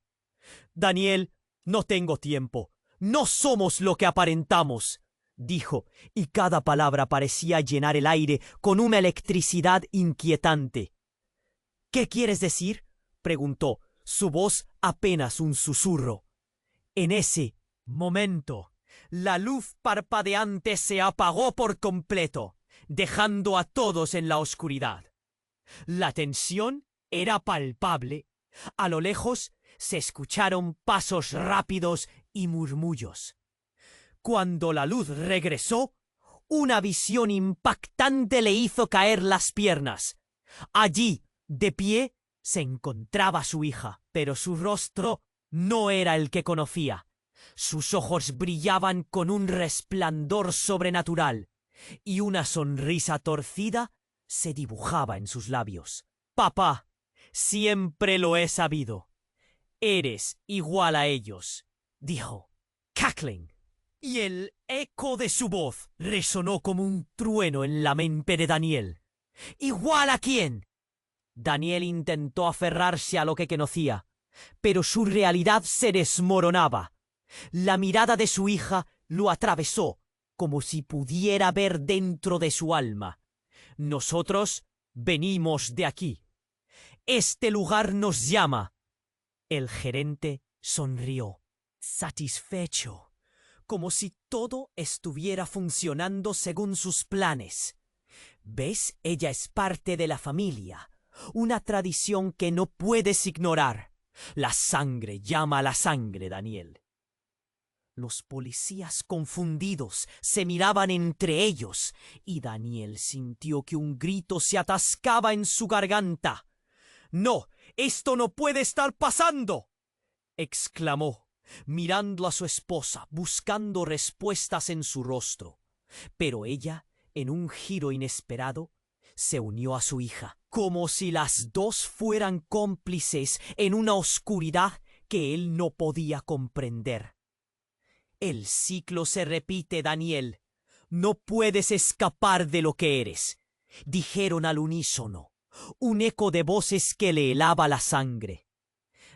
Speaker 1: «Daniel, no tengo tiempo. No somos lo que aparentamos», dijo, y cada palabra parecía llenar el aire con una electricidad inquietante. «¿Qué quieres decir?», preguntó, su voz apenas un susurro. En ese momento, la luz parpadeante se apagó por completo, dejando a todos en la oscuridad. La tensión era palpable. A lo lejos se escucharon pasos rápidos y murmullos. Cuando la luz regresó, Una visión impactante le hizo caer las piernas. Allí, de pie, se encontraba su hija, pero su rostro no era el que conocía. Sus ojos brillaban con un resplandor sobrenatural, y una sonrisa torcida se dibujaba en sus labios. «Papá, siempre lo he sabido. Eres igual a ellos», dijo, cackling. Y el eco de su voz resonó como un trueno en la mente de Daniel. ¿Igual a quién? Daniel intentó aferrarse a lo que conocía, pero su realidad se desmoronaba. La mirada de su hija lo atravesó, como si pudiera ver dentro de su alma. «Nosotros venimos de aquí. Este lugar nos llama». El gerente sonrió, satisfecho, como si todo estuviera funcionando según sus planes. «¿Ves? Ella es parte de la familia, una tradición que no puedes ignorar. La sangre llama a la sangre, Daniel». Los policías confundidos se miraban entre ellos, y Daniel sintió que un grito se atascaba en su garganta. «¡No! ¡Esto no puede estar pasando!», exclamó, mirando a su esposa, buscando respuestas en su rostro. Pero ella, en un giro inesperado, se unió a su hija, como si las dos fueran cómplices en una oscuridad que él no podía comprender. «El ciclo se repite, Daniel. No puedes escapar de lo que eres», dijeron al unísono, un eco de voces que le helaba la sangre.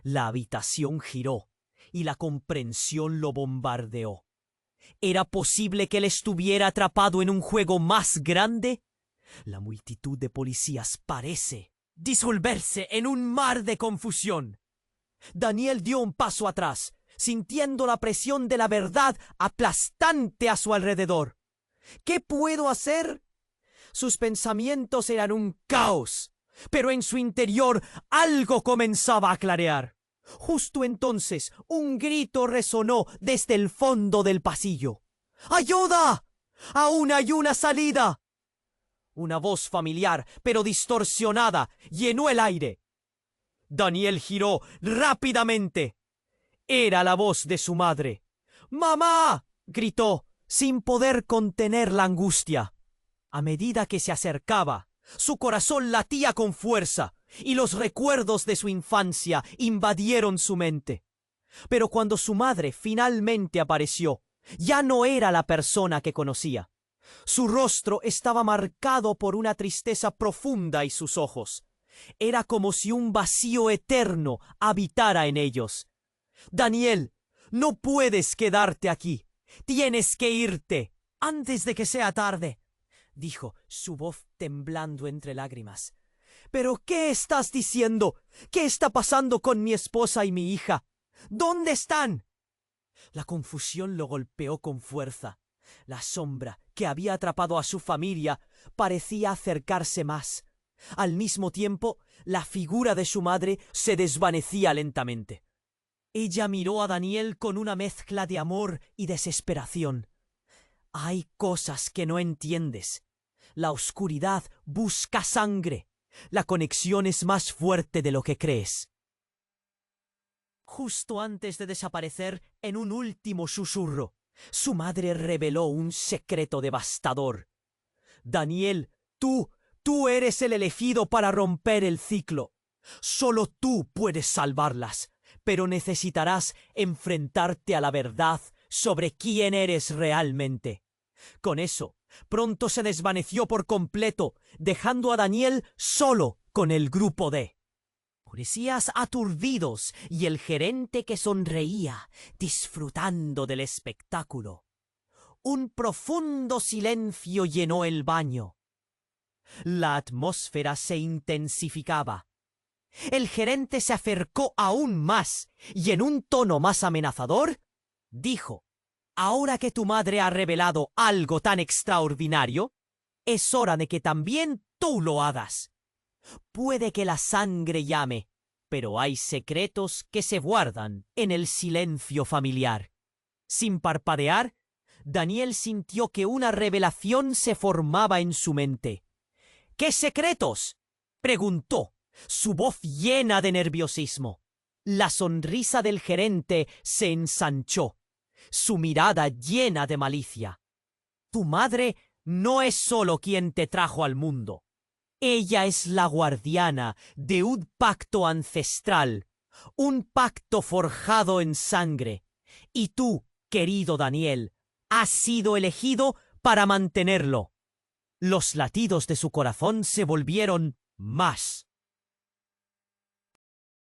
Speaker 1: La habitación giró y la comprensión lo bombardeó. ¿Era posible que él estuviera atrapado en un juego más grande? La multitud de policías parece disolverse en un mar de confusión. Daniel dio un paso atrás, sintiendo la presión de la verdad aplastante a su alrededor. ¿Qué puedo hacer? Sus pensamientos eran un caos, pero en su interior algo comenzaba a clarear. Justo entonces un grito resonó desde el fondo del pasillo. «¡Ayuda! ¡Aún hay una salida!». Una voz familiar, pero distorsionada, llenó el aire. Daniel giró rápidamente. Era la voz de su madre. «¡Mamá!», gritó, sin poder contener la angustia. A medida que se acercaba, su corazón latía con fuerza, y los recuerdos de su infancia invadieron su mente. Pero cuando su madre finalmente apareció, ya no era la persona que conocía. Su rostro estaba marcado por una tristeza profunda y sus ojos. Era como si un vacío eterno habitara en ellos. «Daniel, no puedes quedarte aquí. Tienes que irte antes de que sea tarde», dijo, su voz temblando entre lágrimas. «¿Pero qué estás diciendo? ¿Qué está pasando con mi esposa y mi hija? ¿Dónde están?». La confusión lo golpeó con fuerza. La sombra que había atrapado a su familia parecía acercarse más. Al mismo tiempo, la figura de su madre se desvanecía lentamente. Ella miró a Daniel con una mezcla de amor y desesperación. «Hay cosas que no entiendes. La oscuridad busca sangre. La conexión es más fuerte de lo que crees». Justo antes de desaparecer en un último susurro, su madre reveló un secreto devastador. «Daniel, tú eres el elegido para romper el ciclo. Solo tú puedes salvarlas, pero necesitarás enfrentarte a la verdad sobre quién eres realmente». Con eso, pronto se desvaneció por completo, dejando a Daniel solo con el grupo D. Policías aturdidos y el gerente que sonreía, disfrutando del espectáculo. Un profundo silencio llenó el baño. La atmósfera se intensificaba. El gerente se acercó aún más y en un tono más amenazador dijo: «Ahora que tu madre ha revelado algo tan extraordinario, es hora de que también tú lo hagas. Puede que la sangre llame, pero hay secretos que se guardan en el silencio familiar». Sin parpadear, Daniel sintió que una revelación se formaba en su mente. ¿Qué secretos?, preguntó, su voz llena de nerviosismo. La sonrisa del gerente se ensanchó, su mirada llena de malicia. Tu madre no es solo quien te trajo al mundo. Ella es la guardiana de un pacto ancestral, un pacto forjado en sangre. Y tú, querido Daniel, has sido elegido para mantenerlo. Los latidos de su corazón se volvieron más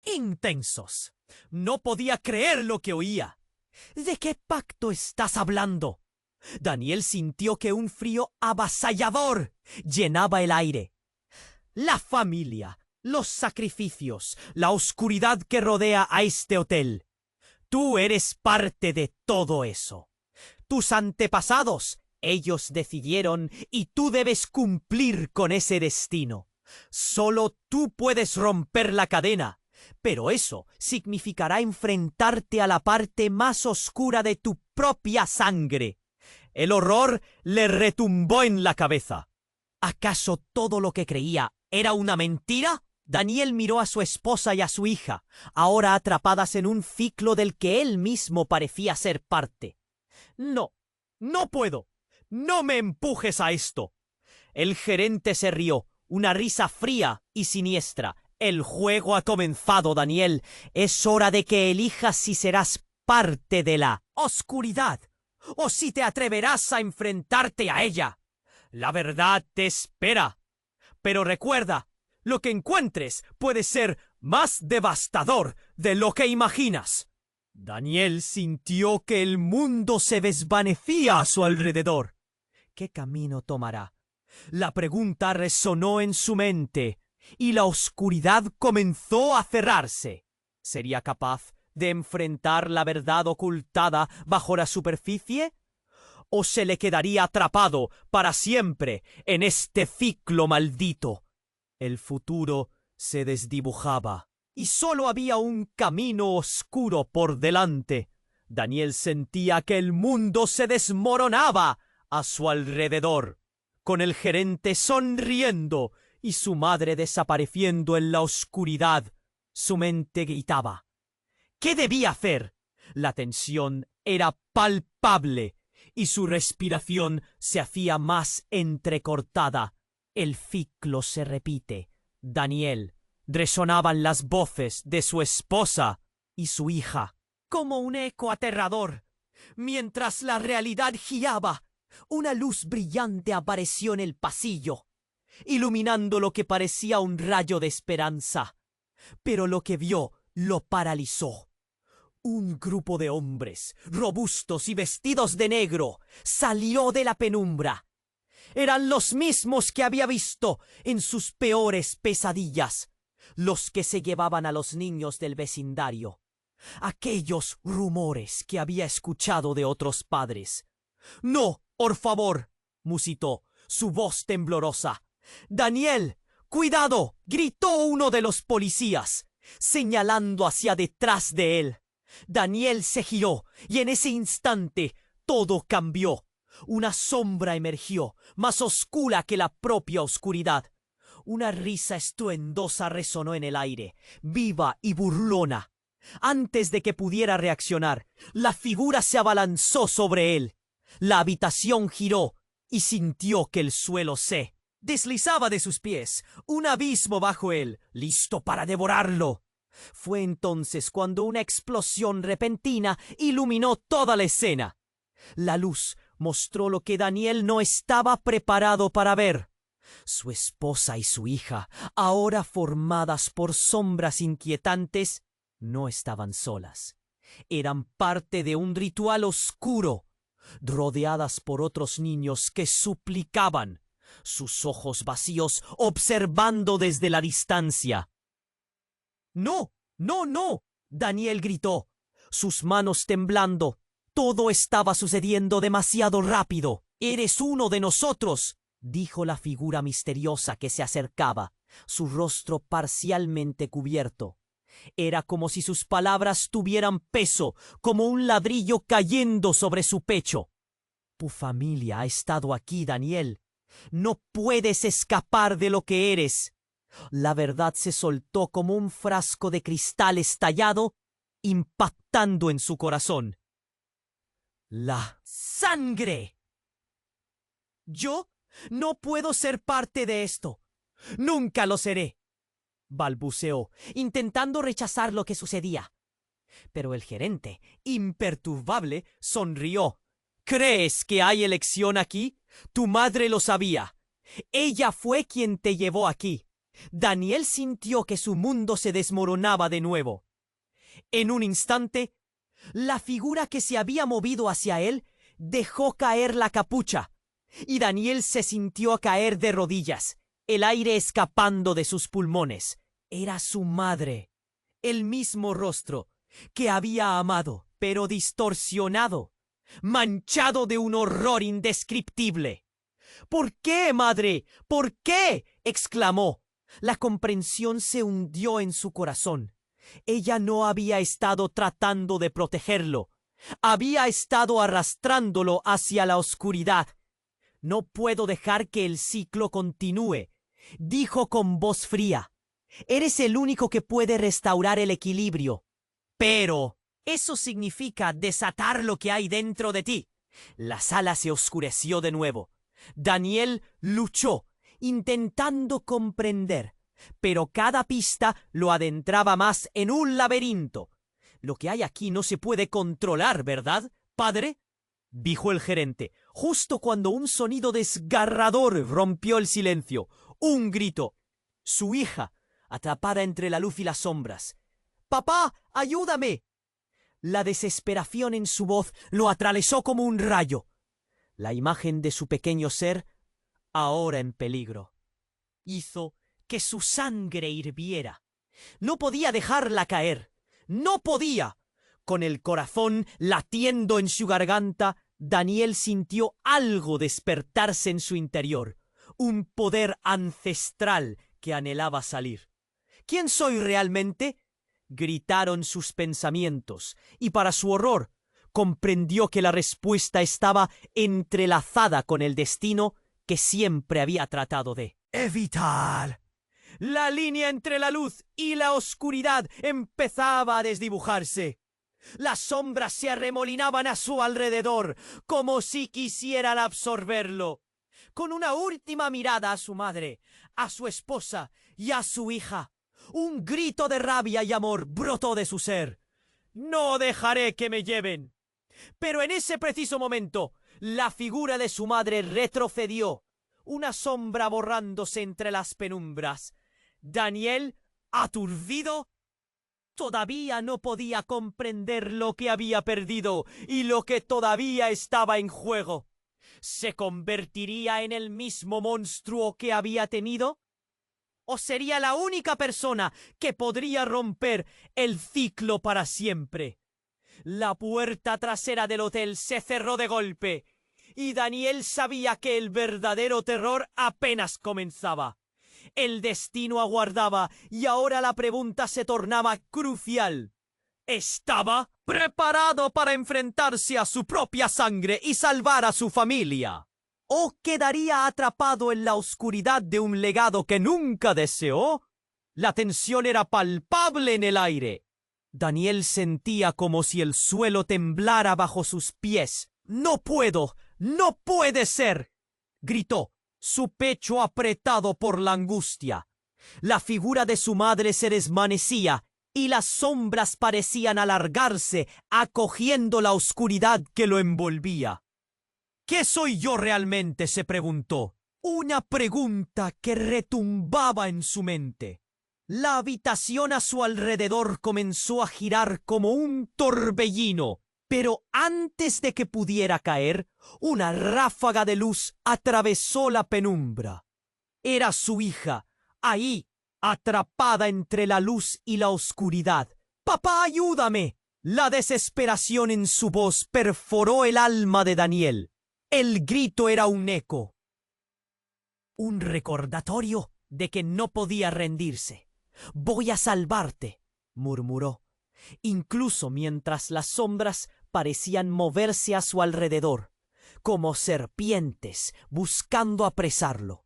Speaker 1: intensos. No podía creer lo que oía. ¿De qué pacto estás hablando? Daniel sintió que un frío avasallador llenaba el aire. La familia, los sacrificios, la oscuridad que rodea a este hotel. Tú eres parte de todo eso. Tus antepasados, ellos decidieron y tú debes cumplir con ese destino. Solo tú puedes romper la cadena, pero eso significará enfrentarte a la parte más oscura de tu propia sangre. El horror le retumbó en la cabeza. ¿Acaso todo lo que creía era una mentira? Daniel miró a su esposa y a su hija, ahora atrapadas en un ciclo del que él mismo parecía ser parte. No, no puedo. No me empujes a esto. El gerente se rió, una risa fría y siniestra. El juego ha comenzado, Daniel. Es hora de que elijas si serás parte de la oscuridad o si te atreverás a enfrentarte a ella. La verdad te espera. Pero recuerda, lo que encuentres puede ser más devastador de lo que imaginas. Daniel sintió que el mundo se desvanecía a su alrededor. ¿Qué camino tomará? La pregunta resonó en su mente y la oscuridad comenzó a cerrarse. ¿Sería capaz de enfrentar la verdad ocultada bajo la superficie? ¿O se le quedaría atrapado para siempre en este ciclo maldito? El futuro se desdibujaba y solo había un camino oscuro por delante. Daniel sentía que el mundo se desmoronaba a su alrededor, con el gerente sonriendo y su madre desapareciendo en la oscuridad. Su mente gritaba. ¿Qué debía hacer? La tensión era palpable y su respiración se hacía más entrecortada. El ciclo se repite. Daniel. Resonaban las voces de su esposa y su hija, como un eco aterrador. Mientras la realidad giraba, una luz brillante apareció en el pasillo, iluminando lo que parecía un rayo de esperanza. Pero lo que vio lo paralizó. Un grupo de hombres, robustos y vestidos de negro, salió de la penumbra. Eran los mismos que había visto en sus peores pesadillas, los que se llevaban a los niños del vecindario. Aquellos rumores que había escuchado de otros padres. «No, por favor», musitó, su voz temblorosa. «Daniel, cuidado», gritó uno de los policías, señalando hacia detrás de él. Daniel se giró y en ese instante todo cambió. Una sombra emergió, más oscura que la propia oscuridad. Una risa estruendosa resonó en el aire, viva y burlona. Antes de que pudiera reaccionar, la figura se abalanzó sobre él. La habitación giró y sintió que el suelo se deslizaba de sus pies, un abismo bajo él, listo para devorarlo. Fue entonces cuando una explosión repentina iluminó toda la escena. La luz mostró lo que Daniel no estaba preparado para ver. Su esposa y su hija, ahora formadas por sombras inquietantes, no estaban solas. Eran parte de un ritual oscuro, rodeadas por otros niños que suplicaban, sus ojos vacíos observando desde la distancia. «¡No! ¡No, no!», Daniel gritó, sus manos temblando. Todo estaba sucediendo demasiado rápido. «¡Eres uno de nosotros!», dijo la figura misteriosa que se acercaba, su rostro parcialmente cubierto. Era como si sus palabras tuvieran peso, como un ladrillo cayendo sobre su pecho. Tu familia ha estado aquí, Daniel. No puedes escapar de lo que eres. La verdad se soltó como un frasco de cristal estallado, impactando en su corazón. La sangre. Yo no puedo ser parte de esto. Nunca lo seré, balbuceó, intentando rechazar lo que sucedía. Pero el gerente, imperturbable, sonrió. ¿Crees que hay elección aquí? Tu madre lo sabía. Ella fue quien te llevó aquí. Daniel sintió que su mundo se desmoronaba de nuevo. En un instante, la figura que se había movido hacia él dejó caer la capucha, y Daniel se sintió caer de rodillas, el aire escapando de sus pulmones. Era su madre, el mismo rostro que había amado, pero distorsionado, manchado de un horror indescriptible. ¿Por qué, madre? ¿Por qué? Exclamó. La comprensión se hundió en su corazón. Ella no había estado tratando de protegerlo. Había estado arrastrándolo hacia la oscuridad. No puedo dejar que el ciclo continúe, dijo con voz fría. Eres el único que puede restaurar el equilibrio. Pero eso significa desatar lo que hay dentro de ti. La sala se oscureció de nuevo. Daniel luchó, intentando comprender, pero cada pista lo adentraba más en un laberinto. Lo que hay aquí no se puede controlar, ¿verdad, padre?, dijo el gerente, justo cuando un sonido desgarrador rompió el silencio. Un grito. Su hija, atrapada entre la luz y las sombras. ¡Papá, ayúdame! La desesperación en su voz lo atravesó como un rayo. La imagen de su pequeño ser, ahora en peligro, hizo que su sangre hirviera. No podía dejarla caer. ¡No podía! Con el corazón latiendo en su garganta, Daniel sintió algo despertarse en su interior, un poder ancestral que anhelaba salir. ¿Quién soy realmente?, gritaron sus pensamientos, y para su horror, comprendió que la respuesta estaba entrelazada con el destino que siempre había tratado de evitar. La línea entre la luz y la oscuridad empezaba a desdibujarse. Las sombras se arremolinaban a su alrededor, como si quisieran absorberlo. Con una última mirada a su madre, a su esposa y a su hija, un grito de rabia y amor brotó de su ser. «No dejaré que me lleven». Pero en ese preciso momento, la figura de su madre retrocedió, una sombra borrándose entre las penumbras. Daniel, aturdido, todavía no podía comprender lo que había perdido y lo que todavía estaba en juego. ¿Se convertiría en el mismo monstruo que había tenido? ¿O sería la única persona que podría romper el ciclo para siempre? La puerta trasera del hotel se cerró de golpe, y Daniel sabía que el verdadero terror apenas comenzaba. El destino aguardaba, y ahora la pregunta se tornaba crucial. ¿Estaba preparado para enfrentarse a su propia sangre y salvar a su familia? ¿O quedaría atrapado en la oscuridad de un legado que nunca deseó? La tensión era palpable en el aire. Daniel sentía como si el suelo temblara bajo sus pies. «¡No puedo! ¡No puede ser!», gritó, su pecho apretado por la angustia. La figura de su madre se desvanecía y las sombras parecían alargarse, acogiendo la oscuridad que lo envolvía. «¿Qué soy yo realmente?», se preguntó. Una pregunta que retumbaba en su mente. La habitación a su alrededor comenzó a girar como un torbellino, pero antes de que pudiera caer, una ráfaga de luz atravesó la penumbra. Era su hija, ahí, atrapada entre la luz y la oscuridad. «¡Papá, ayúdame!». La desesperación en su voz perforó el alma de Daniel. El grito era un eco, un recordatorio de que no podía rendirse. «Voy a salvarte», murmuró, incluso mientras las sombras parecían moverse a su alrededor. como serpientes buscando apresarlo.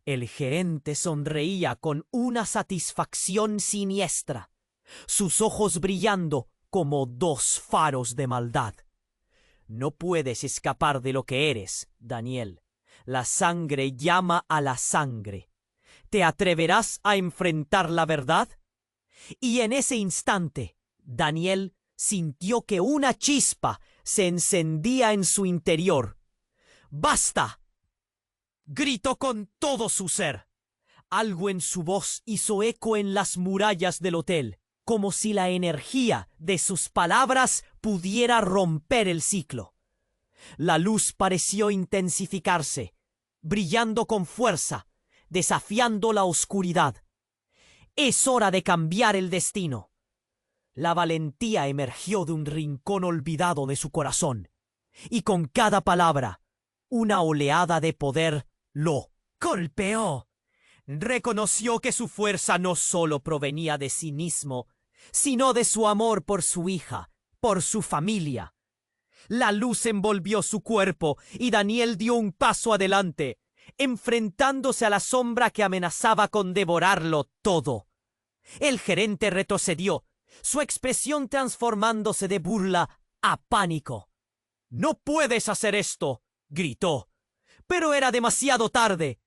Speaker 1: El gerente sonreía con una satisfacción siniestra, sus ojos brillando como dos faros de maldad. No puedes escapar de lo que eres, Daniel. La sangre llama a la sangre. ¿Te atreverás a enfrentar la verdad? Y en ese instante, Daniel sintió que una chispa se encendía en su interior. ¡Basta!, gritó con todo su ser. Algo en su voz hizo eco en las murallas del hotel, como si la energía de sus palabras pudiera romper el ciclo. La luz pareció intensificarse, brillando con fuerza, desafiando la oscuridad. Es hora de cambiar el destino. La valentía emergió de un rincón olvidado de su corazón, y con cada palabra, una oleada de poder lo golpeó. Reconoció que su fuerza no solo provenía de sí mismo, sino de su amor por su hija, por su familia. La luz envolvió su cuerpo y Daniel dio un paso adelante, enfrentándose a la sombra que amenazaba con devorarlo todo. El gerente retrocedió, su expresión transformándose de burla a pánico. «¡No puedes hacer esto!», gritó. Pero era demasiado tarde.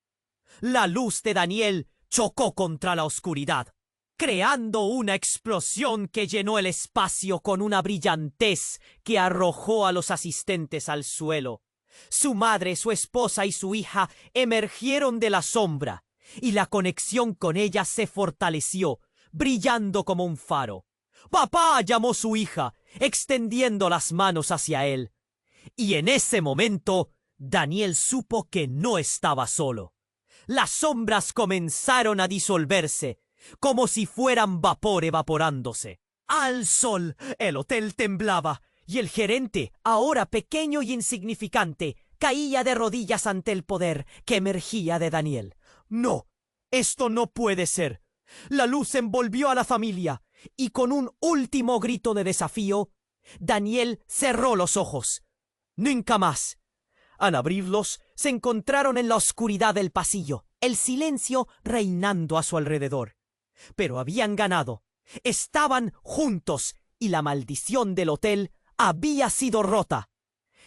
Speaker 1: La luz de Daniel chocó contra la oscuridad, creando una explosión que llenó el espacio con una brillantez que arrojó a los asistentes al suelo. Su madre, su esposa y su hija emergieron de la sombra, y la conexión con ella se fortaleció, brillando como un faro. «¡Papá!», llamó su hija, extendiendo las manos hacia él. Y en ese momento, Daniel supo que no estaba solo. Las sombras comenzaron a disolverse, como si fueran vapor evaporándose. Al sol, el hotel temblaba, y el gerente, ahora pequeño y insignificante, caía de rodillas ante el poder que emergía de Daniel. «No, esto no puede ser». La luz envolvió a la familia, y con un último grito de desafío, Daniel cerró los ojos. Nunca más. Al abrirlos, se encontraron en la oscuridad del pasillo, el silencio reinando a su alrededor. Pero habían ganado. Estaban juntos y la maldición del hotel había sido rota.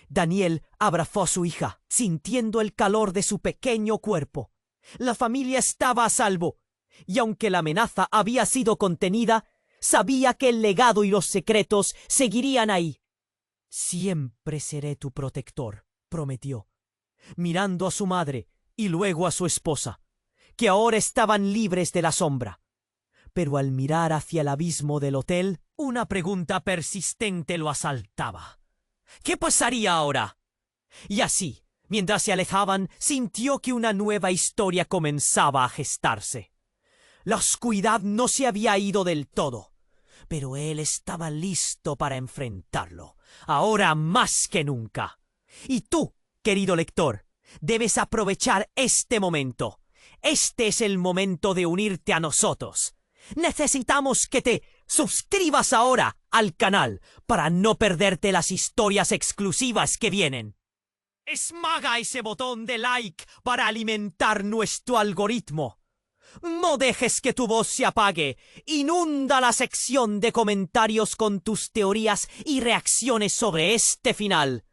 Speaker 1: Daniel abrazó a su hija, sintiendo el calor de su pequeño cuerpo. La familia estaba a salvo, y aunque la amenaza había sido contenida, sabía que el legado y los secretos seguirían ahí. «Siempre seré tu protector», prometió, mirando a su madre y luego a su esposa, que ahora estaban libres de la sombra. Pero al mirar hacia el abismo del hotel, una pregunta persistente lo asaltaba. ¿Qué pasaría ahora? Y así, mientras se alejaban, sintió que una nueva historia comenzaba a gestarse. La oscuridad no se había ido del todo, pero él estaba listo para enfrentarlo, ahora más que nunca. Y tú, querido lector, debes aprovechar este momento. Este es el momento de unirte a nosotros. Necesitamos que te suscribas ahora al canal para no perderte las historias exclusivas que vienen. Esmaga ese botón de like para alimentar nuestro algoritmo. No dejes que tu voz se apague. Inunda la sección de comentarios con tus teorías y reacciones sobre este final.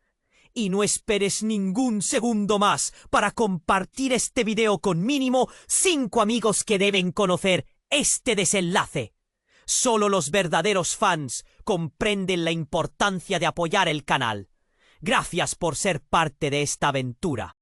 Speaker 1: Y no esperes ningún segundo más para compartir este video con mínimo 5 amigos que deben conocer este desenlace. Solo los verdaderos fans comprenden la importancia de apoyar el canal. Gracias por ser parte de esta aventura.